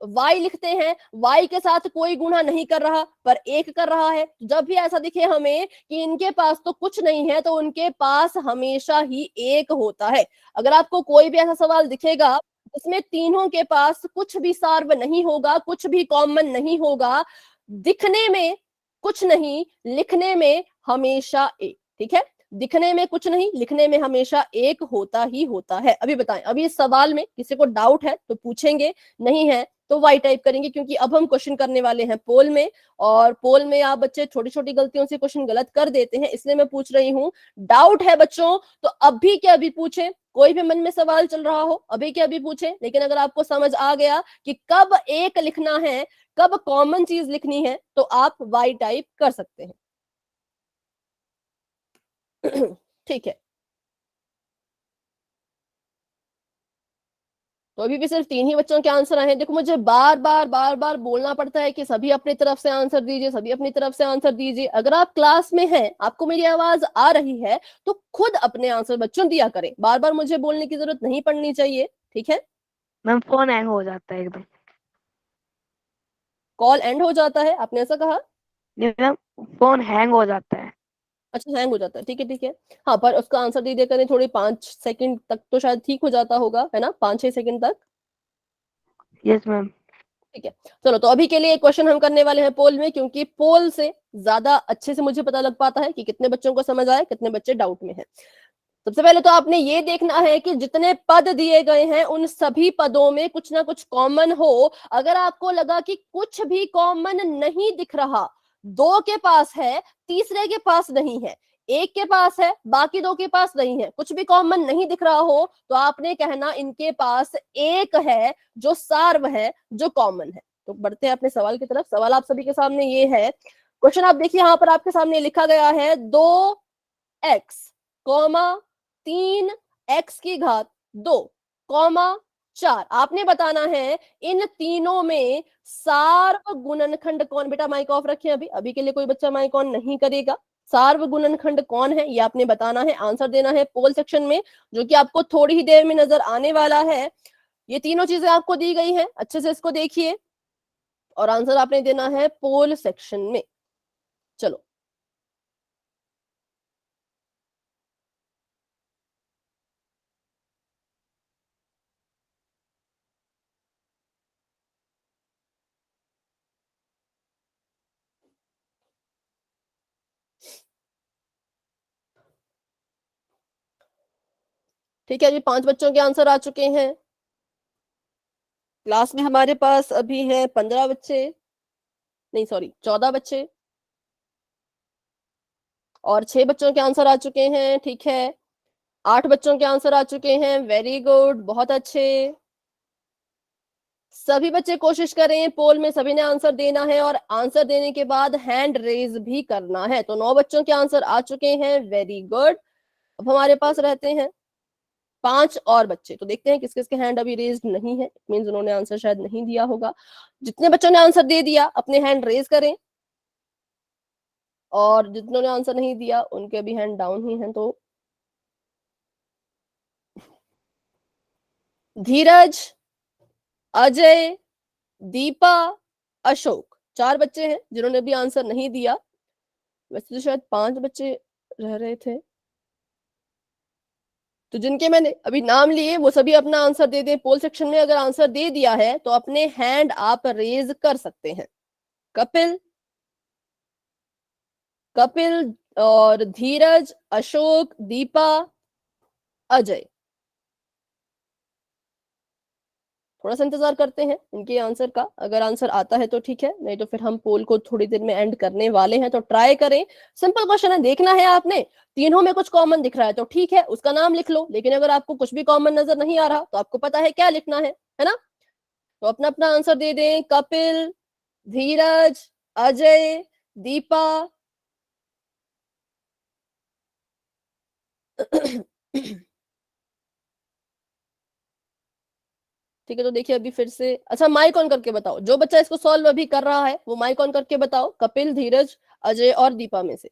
y लिखते हैं, y के साथ कोई गुणा नहीं कर रहा पर एक कर रहा है। जब भी ऐसा दिखे हमें कि इनके पास तो कुछ नहीं है, तो उनके पास हमेशा ही एक होता है। अगर आपको कोई भी ऐसा सवाल दिखेगा इसमें तीनों के पास कुछ भी सार्व नहीं होगा, कुछ भी कॉमन नहीं होगा, दिखने में कुछ नहीं, लिखने में हमेशा एक, ठीक है। दिखने में कुछ नहीं, लिखने में हमेशा एक होता ही होता है। अभी बताएं, अभी इस सवाल में किसी को डाउट है तो पूछेंगे, नहीं है तो वाई टाइप करेंगे, क्योंकि अब हम क्वेश्चन करने वाले हैं पोल में, और पोल में आप बच्चे छोटी छोटी गलतियों से क्वेश्चन गलत कर देते हैं, इसलिए मैं पूछ रही हूँ। डाउट है बच्चों तो अभी के अभी पूछे, कोई भी मन में सवाल चल रहा हो अभी के अभी पूछे। लेकिन अगर आपको समझ आ गया कि कब एक लिखना है, कब कॉमन चीज लिखनी है, तो आप वाई टाइप कर सकते हैं। ठीक है, तो अभी भी सिर्फ 3 ही बच्चों के आंसर आए हैं। देखो मुझे बार बार बोलना पड़ता है कि सभी अपनी तरफ से आंसर दीजिए, सभी अपनी तरफ से आंसर दीजिए। अगर आप क्लास में हैं, आपको मेरी आवाज आ रही है, तो खुद अपने आंसर बच्चों दिया करें, बार बार मुझे बोलने की जरूरत नहीं पड़नी चाहिए, ठीक है। मैम फोन हैंग हो जाता है एकदम। कॉल एंड हो जाता है, आपने ऐसा कहा? नहीं मैम, फोन हैंग हो जाता है। अच्छा, हैंग हो जाता है, ठीक है ठीक है। हाँ, पर उसका आंसर दे दिया करें, थोड़ी 5 सेकंड तक तो शायद ठीक हो जाता होगा, है ना, 5-6 सेकंड तक। Yes ma'am. ठीक है, चलो तो अभी के लिए एक क्वेश्चन हम करने वाले हैं पोल में, क्योंकि पोल से ज्यादा अच्छे से मुझे पता लग पाता है कि कितने बच्चों को समझ आए, कितने बच्चे डाउट में हैं। सबसे पहले तो आपने ये देखना है कि जितने पद दिए गए हैं उन सभी पदों में कुछ ना कुछ कॉमन हो। अगर आपको लगा कि कुछ भी कॉमन नहीं दिख रहा, दो के पास है, तीसरे के पास नहीं है, एक के पास है, बाकी दो के पास नहीं है, कुछ भी कॉमन नहीं दिख रहा हो तो आपने कहना इनके पास एक है जो सार्व है, जो कॉमन है। तो बढ़ते हैं अपने सवाल की तरफ। सवाल आप सभी के सामने ये है, क्वेश्चन आप देखिए यहाँ पर आपके सामने लिखा गया है 2x, 3x की घात 2, 4। आपने बताना है इन तीनों में सार्व गुणनखंड कौन। बेटा माइक ऑफ रखें, अभी अभी के लिए कोई बच्चा माइक ऑन नहीं करेगा। सार्व गुणनखंड कौन है ये आपने बताना है, आंसर देना है पोल सेक्शन में, जो कि आपको थोड़ी ही देर में नजर आने वाला है। ये तीनों चीजें आपको दी गई हैं, अच्छे से इसको देखिए और आंसर आपने देना है पोल सेक्शन में। चलो ठीक है जी, 5 बच्चों के आंसर आ चुके हैं। क्लास में हमारे पास अभी है 15 बच्चे, नहीं सॉरी 14 बच्चे, और 6 बच्चों के आंसर आ चुके हैं। ठीक है, 8 बच्चों के आंसर आ चुके हैं। वेरी गुड, बहुत अच्छे। सभी बच्चे कोशिश करें, पोल में सभी ने आंसर देना है और आंसर देने के बाद हैंड रेज भी करना है। तो 9 बच्चों के आंसर आ चुके हैं, वेरी गुड। अब हमारे पास रहते हैं 5 और बच्चे, तो देखते हैं किस किस के हैंड अभी रेज्ड नहीं है, मींस उन्होंने आंसर शायद नहीं दिया होगा। जितने बच्चों ने आंसर दे दिया अपने हैंड रेज करें, और जितनों ने आंसर नहीं दिया उनके भी हैंड डाउन ही हैं। तो धीरज, अजय, दीपा, अशोक, 4 बच्चे हैं जिन्होंने भी आंसर नहीं दिया। वैसे तो शायद 5 बच्चे रह रहे थे, तो जिनके मैंने अभी नाम लिए वो सभी अपना आंसर दे दें पोल सेक्शन में। अगर आंसर दे दिया है तो अपने हैंड आप रेज कर सकते हैं। कपिल, कपिल और धीरज, अशोक, दीपा, अजय। थोड़ा सा इंतजार करते हैं इनके आंसर का, अगर आंसर आता है तो ठीक है, नहीं तो फिर हम पोल को थोड़ी देर में एंड करने वाले हैं। तो ट्राई करें, सिंपल क्वेश्चन है, देखना है आपने तीनों में कुछ कॉमन दिख रहा है तो ठीक है उसका नाम लिख लो, लेकिन अगर आपको कुछ भी कॉमन नजर नहीं आ रहा तो आपको पता है क्या लिखना है ना। तो अपना अपना आंसर दे दें। कपिल, धीरज, अजय, दीपा। ठीक है, तो देखिए अभी फिर से, अच्छा माइक ऑन करके बताओ, जो बच्चा इसको सॉल्व अभी कर रहा है वो माइक ऑन करके बताओ, कपिल, धीरज, अजय और दीपा में से।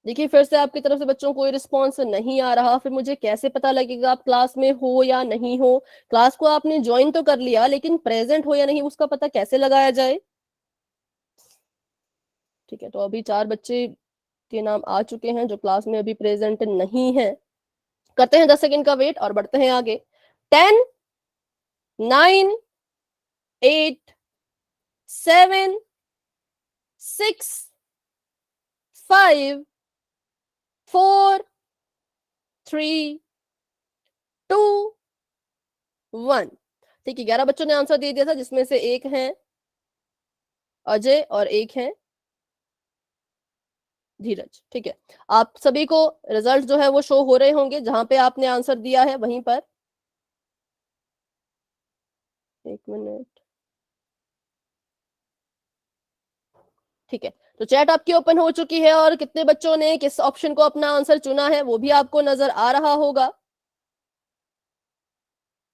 देखिए फिर से आपकी तरफ से बच्चों को कोई रिस्पॉन्स नहीं आ रहा, फिर मुझे कैसे पता लगेगा आप क्लास में हो या नहीं हो। क्लास को आपने ज्वाइन तो कर लिया, लेकिन प्रेजेंट हो या नहीं उसका पता कैसे लगाया जाए। ठीक है, तो अभी 4 बच्चे के नाम आ चुके हैं जो क्लास में अभी प्रेजेंट नहीं है। करते हैं 10 सेकंड का वेट और बढ़ते हैं आगे। 10, 9, 8, 7, 6, 5, 4, 3, 2, 1। ठीक है, 11 बच्चों ने आंसर दे दिया था, जिसमें से एक है अजय और एक है धीरज। ठीक है, आप सभी को रिजल्ट जो है वो शो हो रहे होंगे जहां पे आपने आंसर दिया है वहीं पर। एक मिनट, ठीक है, तो चैट आपकी ओपन हो चुकी है और कितने बच्चों ने किस ऑप्शन को अपना आंसर चुना है वो भी आपको नजर आ रहा होगा।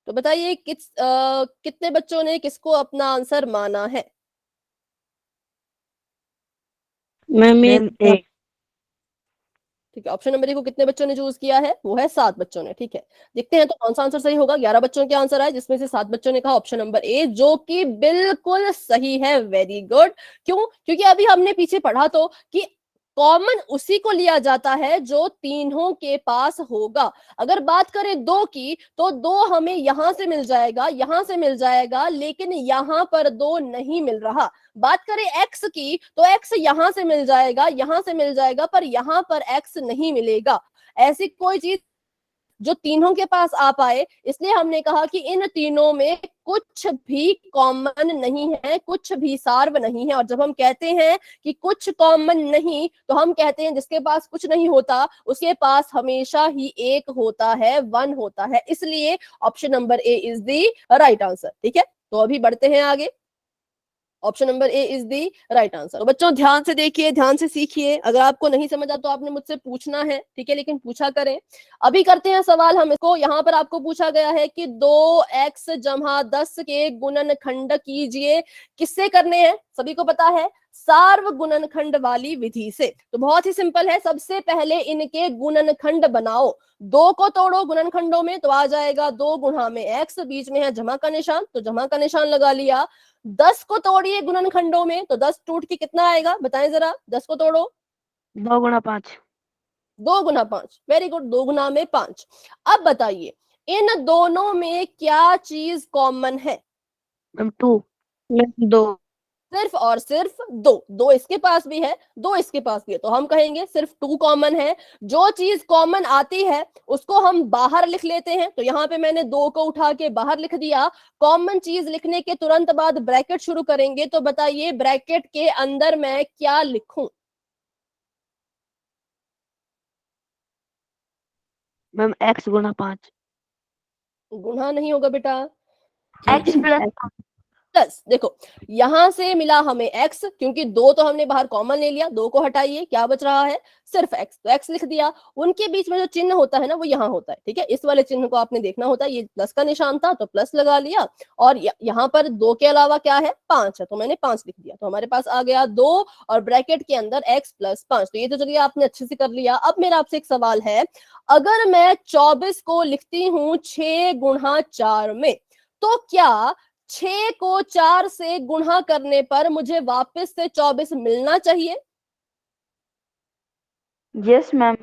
तो बताइए कितने बच्चों ने किसको अपना आंसर माना है। मैम मैम एक। ठीक है, ऑप्शन नंबर 1 को कितने बच्चों ने चूज किया है, वो है 7 बच्चों ने। ठीक है, देखते हैं तो कौन सा आंसर सही होगा। 11 बच्चों के आंसर आए जिसमें से 7 बच्चों ने कहा ऑप्शन नंबर ए, जो कि बिल्कुल सही है। Very good. क्यों? क्योंकि अभी हमने पीछे पढ़ा तो कि कॉमन उसी को लिया जाता है जो तीनों के पास होगा। अगर बात करें 2 की तो 2 हमें यहां से मिल जाएगा, यहां से मिल जाएगा, लेकिन यहां पर 2 नहीं मिल रहा। बात करें x की तो x यहां से मिल जाएगा, यहां से मिल जाएगा, पर यहां पर x नहीं मिलेगा। ऐसी कोई चीज जो तीनों के पास आ पाए, इसलिए हमने कहा कि इन तीनों में कुछ भी कॉमन नहीं है, कुछ भी सार्व नहीं है। और जब हम कहते हैं कि कुछ कॉमन नहीं, तो हम कहते हैं जिसके पास कुछ नहीं होता उसके पास हमेशा ही एक होता है, वन होता है। इसलिए option number A is the right answer. ठीक है, तो अभी बढ़ते हैं आगे। Option number A is the right answer. बच्चों ध्यान से देखिए, ध्यान से सीखिए। अगर आपको नहीं समझा तो आपने मुझसे पूछना है, ठीक है, लेकिन पूछा करें। अभी करते हैं सवाल हम इसको। यहाँ पर आपको पूछा गया है कि 2x जमा 10 के गुणनखंड कीजिए। किससे करने हैं? सभी को पता है, सार्व गुणनखंड वाली विधि से। तो बहुत ही सिंपल है, सबसे पहले इनके गुणनखंड बनाओ। 2 को तोड़ो गुणनखंडों में तो आ जाएगा 2 गुणा में x, बीच में है जमा का निशान तो जमा का निशान लगा लिया। 10 को तोड़िए गुणनखंडों में तो 10 टूट के कितना आएगा बताएं जरा। 10 को तोड़ो, 2 गुना 5। 2 गुना 5, वेरी गुड, 2 गुना में 5। अब बताइए इन दोनों में क्या चीज कॉमन है? मैम 2। मैम 2। सिर्फ और सिर्फ 2। 2 इसके पास भी है, 2 इसके पास भी है, तो हम कहेंगे सिर्फ 2 कॉमन है। जो चीज कॉमन आती है उसको हम बाहर लिख लेते हैं। तो यहाँ पे मैंने 2 को उठा के बाहर लिख दिया। कॉमन चीज लिखने के तुरंत बाद ब्रैकेट शुरू करेंगे। तो बताइए ब्रैकेट के अंदर मैं क्या लिखूं? मैम x गुना 5। गुणा नहीं होगा बेटा, x प्लस प्लस। देखो यहां से मिला हमें x, क्योंकि 2 तो हमने बाहर कॉमन ले लिया, 2 को हटाइए, क्या बच रहा है? सिर्फ x, तो x लिख दिया। उनके बीच में जो चिन्ह होता है ना वो यहाँ होता है, ठीक है, इस वाले चिन्ह को आपने देखना होता है। ये प्लस का निशान था तो प्लस लगा लिया, और यहाँ पर 2 के अलावा क्या है? 5 है, तो मैंने 5 लिख दिया। तो हमारे पास आ गया 2 और ब्रैकेट के अंदर x प्लस 5। तो ये तो चलिए आपने अच्छे से कर लिया। अब मेरा आपसे एक सवाल है, अगर मैं 24 को लिखती हूँ 6 गुणा 4 में, तो क्या 6 को 4 से गुणा करने पर मुझे वापस से 24 मिलना चाहिए? Yes ma'am.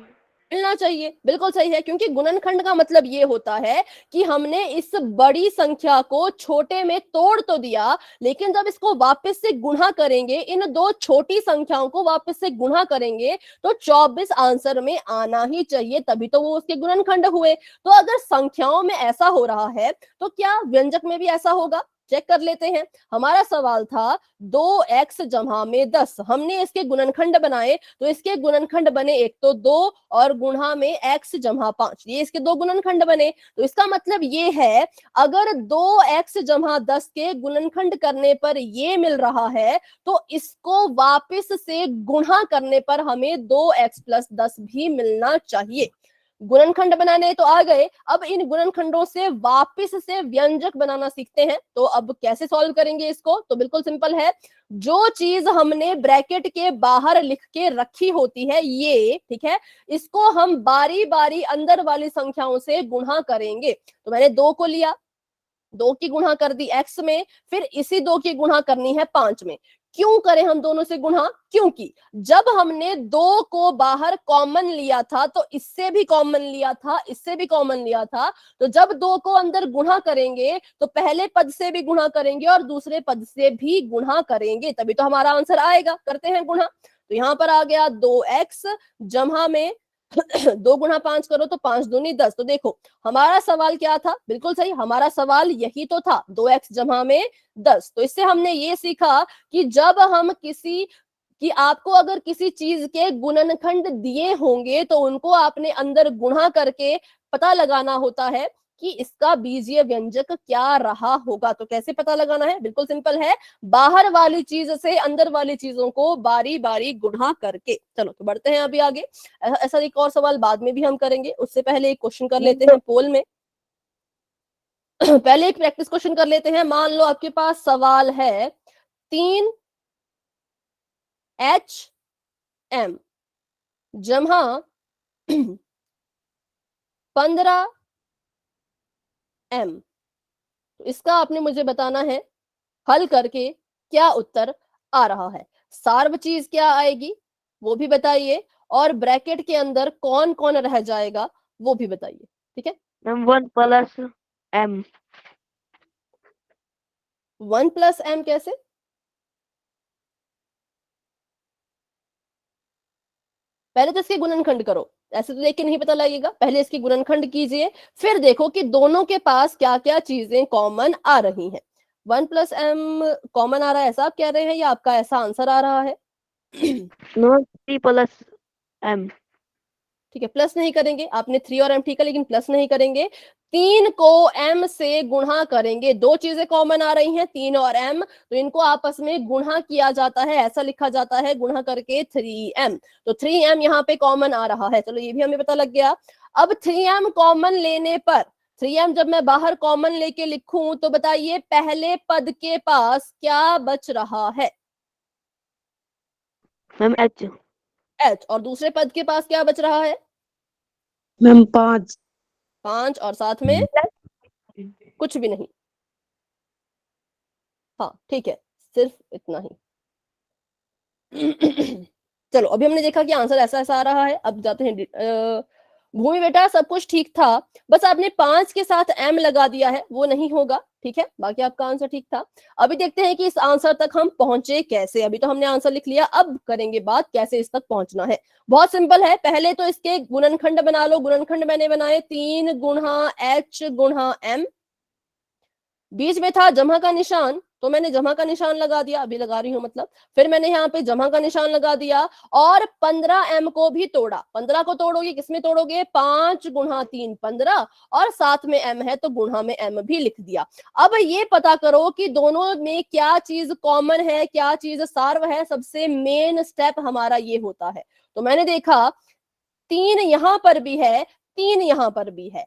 मिलना चाहिए, बिल्कुल सही है, क्योंकि गुणनखंड का मतलब ये होता है कि हमने इस बड़ी संख्या को छोटे में तोड़ तो दिया, लेकिन जब इसको वापस से गुणा करेंगे, इन दो छोटी संख्याओं को वापस से गुणा करेंगे, तो 24 आंसर में आना ही चाहिए, तभी तो वो उसके गुणनखंड हुए। तो अगर संख्याओं में ऐसा हो रहा है तो क्या व्यंजक में भी ऐसा होगा? चेक कर लेते हैं। हमारा सवाल था 2x जमा में 10, हमने इसके गुणनखंड बनाए, तो इसके गुणनखंड बने एक तो 2 और गुणा में x जमा 5, ये इसके 2 गुणनखंड बने। तो इसका मतलब ये है अगर 2x जमा 10 के गुणनखंड करने पर ये मिल रहा है, तो इसको वापस से गुणा करने पर हमें 2x प्लस 10 भी मिलना चाहिए। गुणनखंड बनाने तो आ गए, अब इन गुणनखंडों से वापस से व्यंजक बनाना सीखते हैं। तो अब कैसे सॉल्व करेंगे इसको? तो बिल्कुल सिंपल है, जो चीज हमने ब्रैकेट के बाहर लिख के रखी होती है ये, ठीक है, इसको हम बारी बारी अंदर वाली संख्याओं से गुणा करेंगे। तो मैंने 2 को लिया, 2 की गुणा कर दी x में, फिर इसी 2 की गुणा करनी है 5 में। क्यों करें हम दोनों से गुणा? क्योंकि जब हमने 2 को बाहर कॉमन लिया था तो इससे भी कॉमन लिया था, इससे भी कॉमन लिया था, तो जब 2 को अंदर गुणा करेंगे तो पहले पद से भी गुणा करेंगे और दूसरे पद से भी गुणा करेंगे, तभी तो हमारा आंसर आएगा। करते हैं गुणा। तो यहां पर आ गया 2x जमा में 2 गुणा 5 करो तो 5 दूनी 10। तो देखो हमारा सवाल क्या था? बिल्कुल सही, हमारा सवाल यही तो था, 2x जमा में 10। तो इससे हमने ये सीखा कि जब हम किसी कि आपको अगर किसी चीज के गुणनखंड दिए होंगे तो उनको आपने अंदर गुणा करके पता लगाना होता है कि इसका बीजीय व्यंजक क्या रहा होगा। तो कैसे पता लगाना है? बिल्कुल सिंपल है, बाहर वाली चीज से अंदर वाली चीजों को बारी बारी गुणा करके। चलो तो बढ़ते हैं अभी आगे। ऐसा एक और सवाल बाद में भी हम करेंगे, उससे पहले एक क्वेश्चन कर लेते हैं पोल में। पहले एक प्रैक्टिस क्वेश्चन कर लेते हैं। मान लो आपके पास सवाल है 3HM जमा 15M, तो इसका आपने मुझे बताना है हल करके क्या उत्तर आ रहा है। सार्व चीज क्या आएगी वो भी बताइए, और ब्रैकेट के अंदर कौन कौन रह जाएगा वो भी बताइए, ठीक है। Ma'am 1 plus m। 1 plus M कैसे? पहले तो इसके गुणनखंड करो, ऐसे तो देख के नहीं पता लगेगा, पहले इसकी गुणनखंड कीजिए, फिर देखो कि दोनों के पास क्या क्या चीजें कॉमन आ रही हैं। 1 + m कॉमन आ रहा है ऐसा आप कह रहे हैं, या आपका ऐसा आंसर आ रहा है? No 3 + m। ठीक है, प्लस नहीं करेंगे, आपने 3 और m ठीक है, लेकिन प्लस नहीं करेंगे। 3 को m से गुणा करेंगे, दो चीजें कॉमन आ रही हैं 3 और m, तो इनको आपस में गुणा किया जाता है, ऐसा लिखा जाता है गुणा करके 3m। तो 3m यहाँ पे कॉमन आ रहा है, चलो ये भी हमें पता लग गया। अब 3m कॉमन लेने पर, 3m जब मैं बाहर कॉमन लेके लिखूं तो बताइए पहले पद के पास क्या बच रहा है? Ma'am h। h। और दूसरे पद के पास क्या बच रहा है? मैम 5। 5, और साथ में कुछ भी नहीं। हाँ ठीक है, सिर्फ इतना ही। चलो अभी हमने देखा कि आंसर ऐसा ऐसा आ रहा है, अब जाते हैं भूमि बेटा सब कुछ ठीक था, बस आपने 5 के साथ m लगा दिया है, वो नहीं होगा, ठीक है, बाकी आपका आंसर ठीक था। अभी देखते हैं कि इस आंसर तक हम पहुंचे कैसे। अभी तो हमने आंसर लिख लिया, अब करेंगे बात कैसे इस तक पहुंचना है। बहुत सिंपल है, पहले तो इसके गुणनखंड बना लो। गुणनखंड मैंने बनाए 3 गुणा h गुणा m, बीच में था जमा का निशान, तो मैंने जमा का निशान लगा दिया, अभी लगा रही हूं मतलब, फिर मैंने यहाँ पे जमा का निशान लगा दिया, और 15m को भी तोड़ा। 15 को तोड़ोगे किसमें तोड़ोगे? 5 गुणा 3 15, और साथ में m है तो गुणा में m भी लिख दिया। अब ये पता करो कि दोनों में क्या चीज कॉमन है, क्या चीज सार्व है। सबसे मेन स्टेप हमारा ये होता है। तो मैंने देखा 3 यहां पर भी है, 3 यहां पर भी है,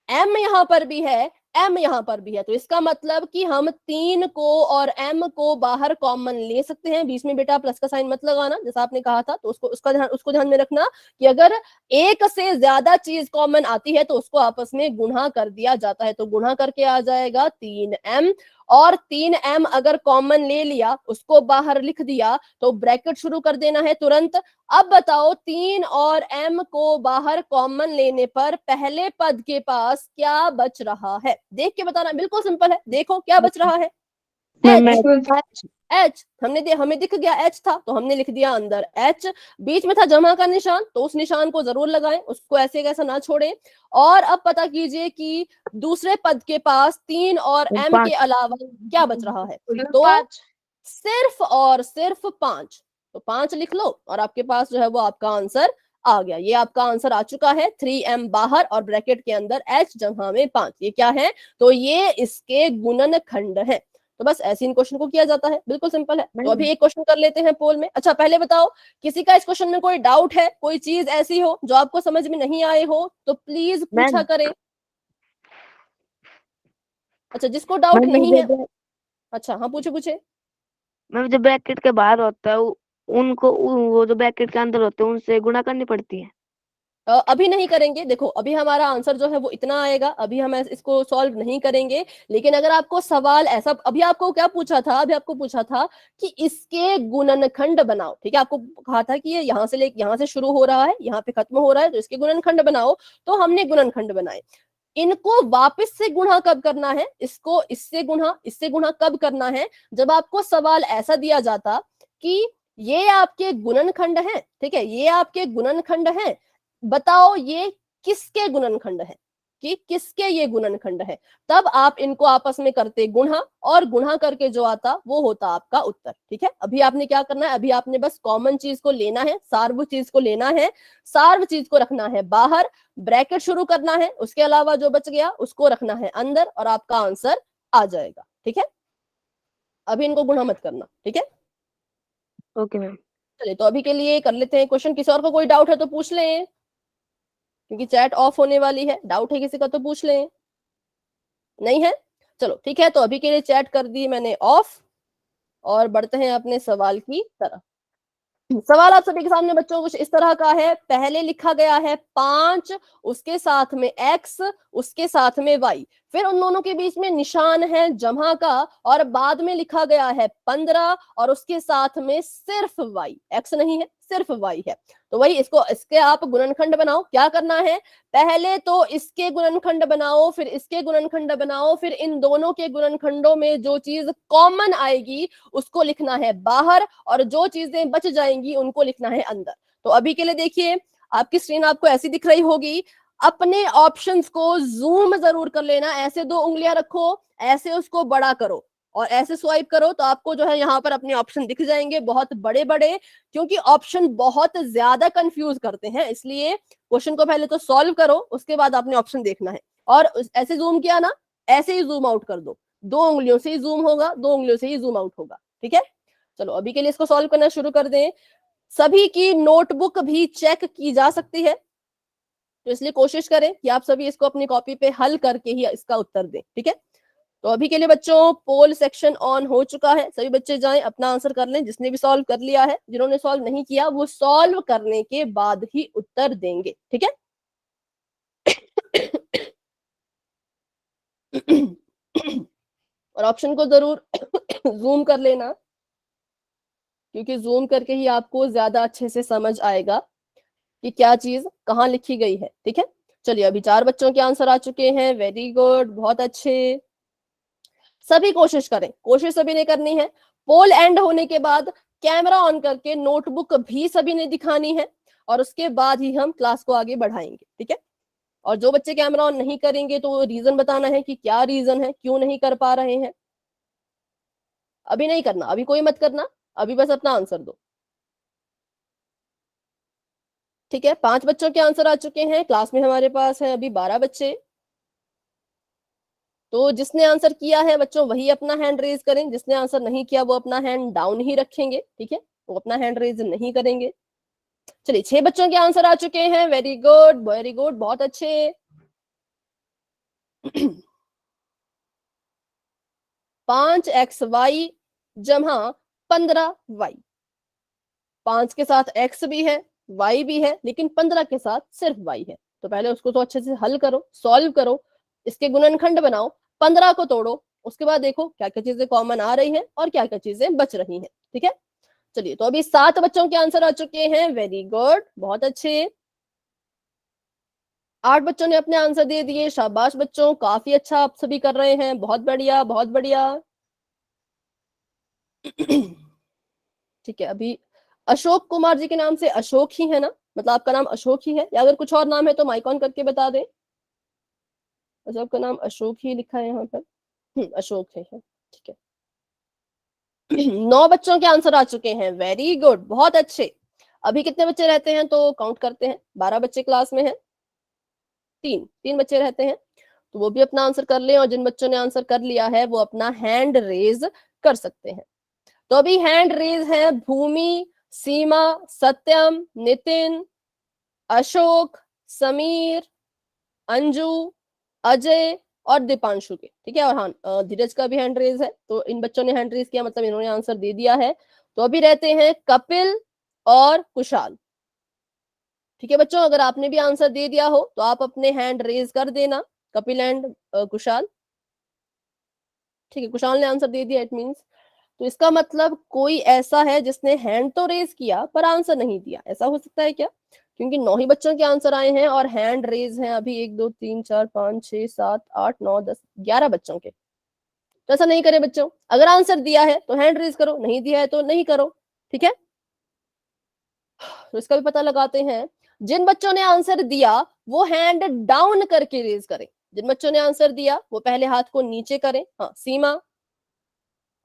m यहां पर भी है, m यहां पर भी है, तो इसका मतलब कि हम 3 को और m को बाहर कॉमन ले सकते हैं। बीच में बेटा प्लस का साइन मत लगाना, जैसा आपने कहा था, तो उसको ध्यान में रखना कि अगर एक से ज्यादा चीज कॉमन आती है तो उसको आपस में गुणा कर दिया जाता है। तो गुणा करके आ जाएगा 3m, और 3m अगर कॉमन ले लिया, उसको बाहर लिख दिया, तो ब्रैकेट शुरू कर देना है तुरंत। अब बताओ 3 और m को बाहर कॉमन लेने पर पहले पद के पास क्या बच रहा है? देख के बताना, बिल्कुल सिंपल है, देखो क्या बच रहा है। मैम h हमें दिख गया, h था तो हमने लिख दिया अंदर h। बीच में था जमा का निशान, तो उस निशान को जरूर लगाएं, उसको ऐसे कैसा ना छोड़े। और अब पता कीजिए कि दूसरे पद के पास 3 और m के अलावा क्या बच रहा है, तो सिर्फ और सिर्फ 5। तो 5 लिख लो, और आपके पास जो है वो आपका आंसर आ गया। ये आपका आंसर आ चुका है, 3m बाहर और ब्रैकेट के अंदर h जगह में 5। ये क्या है? तो ये इसके गुणनखंड है। तो बस ऐसे इन क्वेश्चन को किया जाता है, बिल्कुल सिंपल है। तो अभी एक क्वेश्चन कर लेते हैं पोल में। अच्छा पहले बताओ, किसी का इस क्वेश्चन में कोई डाउट है? कोई चीज ऐसी हो जो आपको समझ में नहीं आए हो तो प्लीज पूछा करें। अच्छा जिसको डाउट नहीं है, अच्छा हाँ पूछे पूछे। मैम जो ब्रैकेट के बाहर होता है उनको वो जो ब्रैकेट के अंदर होते हैं उनसे गुणा करनी पड़ती है। अभी नहीं करेंगे, देखो अभी हमारा आंसर जो है वो इतना आएगा, अभी हम इसको सॉल्व नहीं करेंगे। लेकिन अगर आपको सवाल ऐसा, अभी आपको क्या पूछा था? अभी आपको पूछा था कि इसके गुणनखंड बनाओ, ठीक है, आपको कहा था कि ये यहाँ से शुरू हो रहा है, यहाँ पे खत्म हो रहा है, तो इसके गुणनखंड बनाओ। तो हमने गुणनखंड बनाए। इनको वापस से गुणा कब करना है? इसको इससे गुणा कब करना है? जब आपको सवाल ऐसा दिया जाता कि ये आपके गुणनखंड है, ठीक है, ये आपके गुणनखंड है, बताओ ये किसके गुणनखंड है, कि किसके ये गुणनखंड है, तब आप इनको आपस में करते गुणा, और गुणा करके जो आता वो होता आपका उत्तर। ठीक है, अभी आपने क्या करना है? अभी आपने बस कॉमन चीज को लेना है, सार्व चीज को लेना है, सार्व चीज को रखना है बाहर, ब्रैकेट शुरू करना है, उसके अलावा जो बच गया उसको रखना है अंदर, और आपका आंसर आ जाएगा। ठीक है, अभी इनको गुणा मत करना, ठीक है। Okay ma'am. चलिए तो अभी के लिए कर लेते हैं क्वेश्चन। किसी और को कोई डाउट है तो पूछ लें, क्योंकि चैट ऑफ होने वाली है। डाउट है किसी का तो पूछ लें, नहीं है? चलो ठीक है, तो अभी के लिए चैट कर दी मैंने ऑफ, और बढ़ते हैं अपने सवाल की तरफ। सवाल आप सभी के सामने बच्चों कुछ इस तरह का है। पहले लिखा गया है 5, उसके साथ में x, उसके साथ में y, फिर उन दोनों के बीच में निशान है जमा का, और बाद में लिखा गया है 15, और उसके साथ में सिर्फ y, x नहीं है, सिर्फ y है। तो वही इसके आप गुणनखंड बनाओ। क्या करना है? पहले तो इसके गुणनखंड बनाओ, फिर इसके गुणनखंड बनाओ, फिर इन दोनों के गुणनखंडों में जो चीज कॉमन आएगी उसको लिखना है बाहर, और जो चीजें बच जाएंगी उनको लिखना है अंदर। तो अभी के लिए देखिए, आपकी स्क्रीन आपको ऐसी दिख रही होगी, अपने ऑप्शंस को जूम जरूर कर लेना, ऐसे 2 उंगलियां रखो, ऐसे उसको बड़ा करो और ऐसे स्वाइप करो तो आपको जो है यहाँ पर अपने ऑप्शन दिख जाएंगे बहुत बड़े बड़े, क्योंकि ऑप्शन बहुत ज्यादा कंफ्यूज करते हैं, इसलिए क्वेश्चन को पहले तो सॉल्व करो, उसके बाद आपने ऑप्शन देखना है। और ऐसे जूम किया ना, ऐसे ही जूम आउट कर दो, 2 उंगलियों से ही जूम होगा, 2 उंगलियों से ही जूम आउट होगा, ठीक है। चलो अभी के लिए इसको सॉल्व करना शुरू कर दें। सभी की नोटबुक भी चेक की जा सकती है, तो इसलिए कोशिश करें कि आप सभी इसको अपनी कॉपी पे हल करके ही इसका उत्तर दें, ठीक है। तो अभी के लिए बच्चों पोल सेक्शन ऑन हो चुका है, सभी बच्चे जाएं अपना आंसर कर लें, जिसने भी सॉल्व कर लिया है, जिन्होंने सॉल्व नहीं किया वो सॉल्व करने के बाद ही उत्तर देंगे, ठीक है। और ऑप्शन को जरूर जूम कर लेना, क्योंकि जूम करके ही आपको ज्यादा अच्छे से समझ आएगा कि क्या चीज कहाँ लिखी गई है, ठीक है। चलिए अभी 4 बच्चों के आंसर आ चुके हैं, वेरी गुड, बहुत अच्छे। सभी कोशिश करें, कोशिश सभी ने करनी है। पोल एंड होने के बाद कैमरा ऑन करके नोटबुक भी सभी ने दिखानी है और उसके बाद ही हम क्लास को आगे बढ़ाएंगे, ठीक है। और जो बच्चे कैमरा ऑन नहीं करेंगे तो रीजन बताना है कि क्या रीजन है, क्यों नहीं कर पा रहे हैं। अभी नहीं करना, अभी कोई मत करना, अभी बस अपना आंसर दो, ठीक है। 5 बच्चों के आंसर आ चुके हैं, क्लास में हमारे पास है अभी 12 बच्चे। तो जिसने आंसर किया है बच्चों वही अपना हैंड रेज करें, जिसने आंसर नहीं किया वो अपना हैंड डाउन ही रखेंगे, ठीक है, वो अपना हैंड रेज नहीं करेंगे। चलिए 6 बच्चों के आंसर आ चुके हैं, वेरी गुड वेरी गुड, बहुत अच्छे। 5xy जमा 15y, 5 के साथ x भी है y भी है, लेकिन 15 के साथ सिर्फ y है। तो पहले उसको तो अच्छे से हल करो, सॉल्व करो, इसके गुणनखंड बनाओ, 15 को तोड़ो, उसके बाद देखो क्या क्या चीजें कॉमन आ रही हैं और क्या क्या चीजें बच रही हैं, ठीक है। चलिए तो अभी 7 बच्चों के आंसर आ चुके हैं, वेरी गुड, बहुत अच्छे। 8 बच्चों ने अपने आंसर दे दिए, शाबाश बच्चों, काफी अच्छा आप सभी कर रहे हैं, बहुत बढ़िया बहुत बढ़िया। ठीक है, अभी अशोक कुमार जी के नाम से अशोक ही है ना, मतलब आपका नाम अशोक ही है, या अगर कुछ और नाम है तो माइक ऑन करके बता दें। अच्छा आपका नाम अशोक ही लिखा है यहाँ पर, अशोक है, ठीक है। 9 बच्चों के आंसर आ चुके हैं, वेरी गुड, बहुत अच्छे। अभी कितने बच्चे रहते हैं तो काउंट करते हैं, 12 बच्चे क्लास में हैं, 3 बच्चे रहते हैं, तो वो भी अपना आंसर कर लें, और जिन बच्चों ने आंसर कर लिया है वो अपना हैंड रेज कर सकते हैं। तो अभी हैंड रेज है भूमि, सीमा, सत्यम, नितिन, अशोक, समीर, अंजू, अजय और दीपांशु के, ठीक है। और हाँ धीरज का भी हैंड रेज है, तो इन बच्चों ने हैंड रेज किया मतलब इन्होंने आंसर दे दिया है। तो अभी रहते हैं कपिल और कुशाल, ठीक है बच्चों, अगर आपने भी आंसर दे दिया हो तो आप अपने हैंड रेज कर देना, कपिल एंड कुशाल, ठीक है। कुशाल ने आंसर दे दिया, इट मींस, तो इसका मतलब कोई ऐसा है जिसने हैंड तो रेज किया पर आंसर नहीं दिया, ऐसा हो सकता है क्या? क्योंकि 9 ही बच्चों के आंसर आए हैं और हैंड रेज हैं अभी 1 2 3 4 5 6 7 8 9 10 11 बच्चों के। तो ऐसा नहीं करे बच्चों, अगर आंसर दिया है तो हैंड रेज करो, नहीं दिया है तो नहीं करो, ठीक है। तो इसका भी पता लगाते हैं, जिन बच्चों ने आंसर दिया वो हैंड डाउन करके रेज करें, जिन बच्चों ने आंसर दिया वो पहले हाथ को नीचे करें। हाँ, सीमा,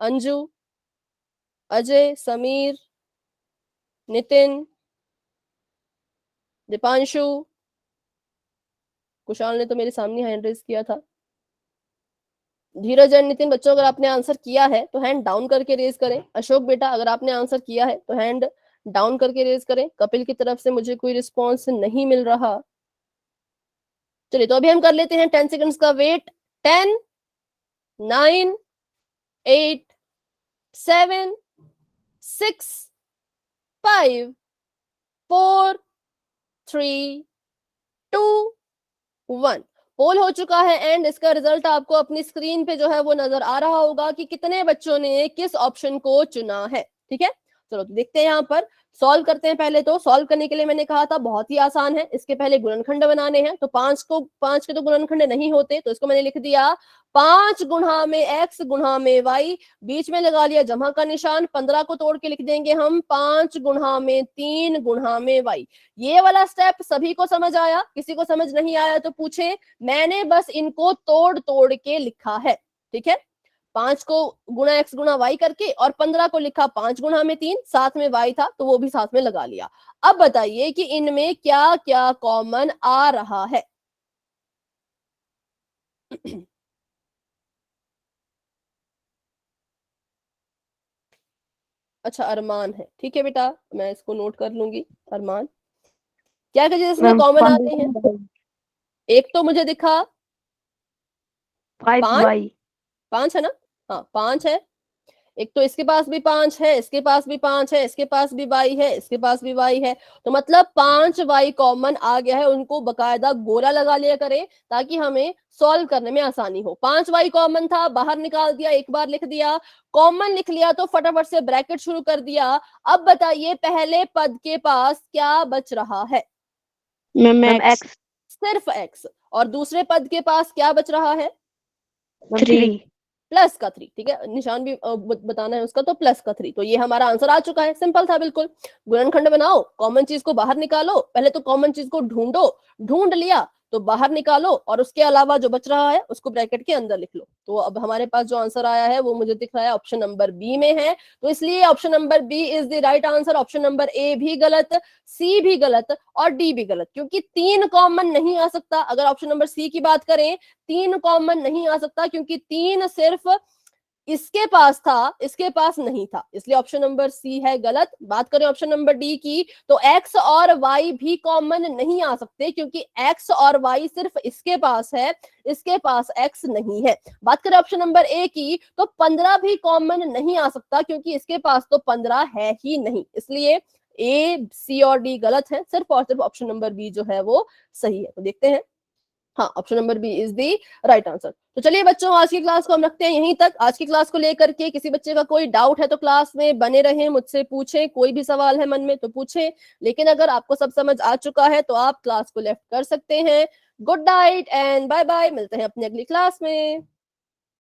अंजू, अजय, समीर, नितिन, दीपांशु, कुशाल ने तो मेरे सामने हैंड रेज किया था, धीरज एंड नितिन बच्चों अगर आपने आंसर किया है तो हैंड डाउन करके रेज करें। अशोक बेटा अगर आपने आंसर किया है तो हैंड डाउन करके रेज करें। कपिल की तरफ से मुझे कोई रिस्पॉन्स नहीं मिल रहा। चलिए तो अभी हम कर लेते हैं 10 सेकंड्स का वेट। 10 9 8 7 6 5 4 3 2 1। पोल हो चुका है एंड इसका रिजल्ट आपको अपनी स्क्रीन पे जो है वो नजर आ रहा होगा कि कितने बच्चों ने किस ऑप्शन को चुना है, ठीक है। चलो तो देखते हैं यहाँ पर, सॉल्व करते हैं। पहले तो सॉल्व करने के लिए मैंने कहा था बहुत ही आसान है, इसके पहले गुणनखंड बनाने हैं। तो 5 के तो गुणनखंड नहीं होते, तो इसको मैंने लिख दिया 5 गुणा में x गुणा में y, बीच में लगा लिया जमा का निशान। 15 को तोड़ के लिख देंगे हम 5 गुणा में 3 गुणा में y। ये वाला स्टेप सभी को समझ आया? किसी को समझ नहीं आया तो पूछे, मैंने बस इनको तोड़ तोड़ के लिखा है, ठीक है। 5 को गुणा x गुणा y करके और 15 को लिखा 5 गुणा में 3, साथ में y था तो वो भी साथ में लगा लिया। अब बताइए कि इनमें क्या क्या कॉमन आ रहा है। अच्छा अरमान है, ठीक है बेटा, मैं इसको नोट कर लूंगी। अरमान, क्या क्या चीज इसमें मैम कॉमन आते हैं? एक तो मुझे दिखा 5 5, y 5 है ना? हाँ 5 है। एक तो इसके पास भी 5 है, इसके पास भी 5 है, इसके पास भी y है, इसके पास भी y है। तो मतलब 5y कॉमन आ गया है, उनको बकायदा गोला लगा लिया करें ताकि हमें सॉल्व करने में आसानी हो। 5y कॉमन था, बाहर निकाल दिया, एक बार लिख दिया। कॉमन लिख लिया तो फटाफट से ब्रैकेट शुरू कर दिया। अब बताइए पहले पद के पास क्या बच रहा है? मैम मैम x x सिर्फ x। और दूसरे पद के पास क्या बच रहा है? 3 प्लस का 3, ठीक है, निशान भी बताना है उसका, तो प्लस का 3। तो ये हमारा आंसर आ चुका है, सिंपल था बिल्कुल। गुणनखंड बनाओ, कॉमन चीज को बाहर निकालो, पहले तो कॉमन चीज को ढूंढो, ढूंढ लिया तो बाहर निकालो और उसके अलावा जो बच रहा है उसको ब्रैकेट के अंदर लिख लो। तो अब हमारे पास जो आंसर आया है वो मुझे दिख रहा है ऑप्शन नंबर बी में है, तो इसलिए option number B is the right answer. Option number A भी गलत, सी भी गलत और डी भी गलत, क्योंकि 3 कॉमन नहीं आ सकता। अगर ऑप्शन नंबर सी की बात करें, 3 कॉमन नहीं आ सकता क्योंकि 3 सिर्फ इसके पास था, इसके पास नहीं था, इसलिए ऑप्शन नंबर सी है गलत। बात करें ऑप्शन नंबर डी की, तो x और y भी कॉमन नहीं आ सकते क्योंकि x और y सिर्फ इसके पास है, इसके पास x नहीं है। बात करें ऑप्शन नंबर ए की, तो 15 भी कॉमन नहीं आ सकता क्योंकि इसके पास तो 15 है ही नहीं, इसलिए ए, सी और डी गलत है, सिर्फ और सिर्फ ऑप्शन नंबर बी जो है वो सही है। तो देखते हैं, हाँ option number B is the right answer. तो चलिए बच्चों, आज की क्लास को हम रखते हैं यहीं तक। आज की क्लास को लेकर के किसी बच्चे का कोई डाउट है तो क्लास में बने रहें, मुझसे पूछें, कोई भी सवाल है मन में तो पूछें। लेकिन अगर आपको सब समझ आ चुका है तो आप क्लास को लेफ्ट कर सकते हैं। Good night and bye bye, मिलते हैं अपनी अगली क्लास में।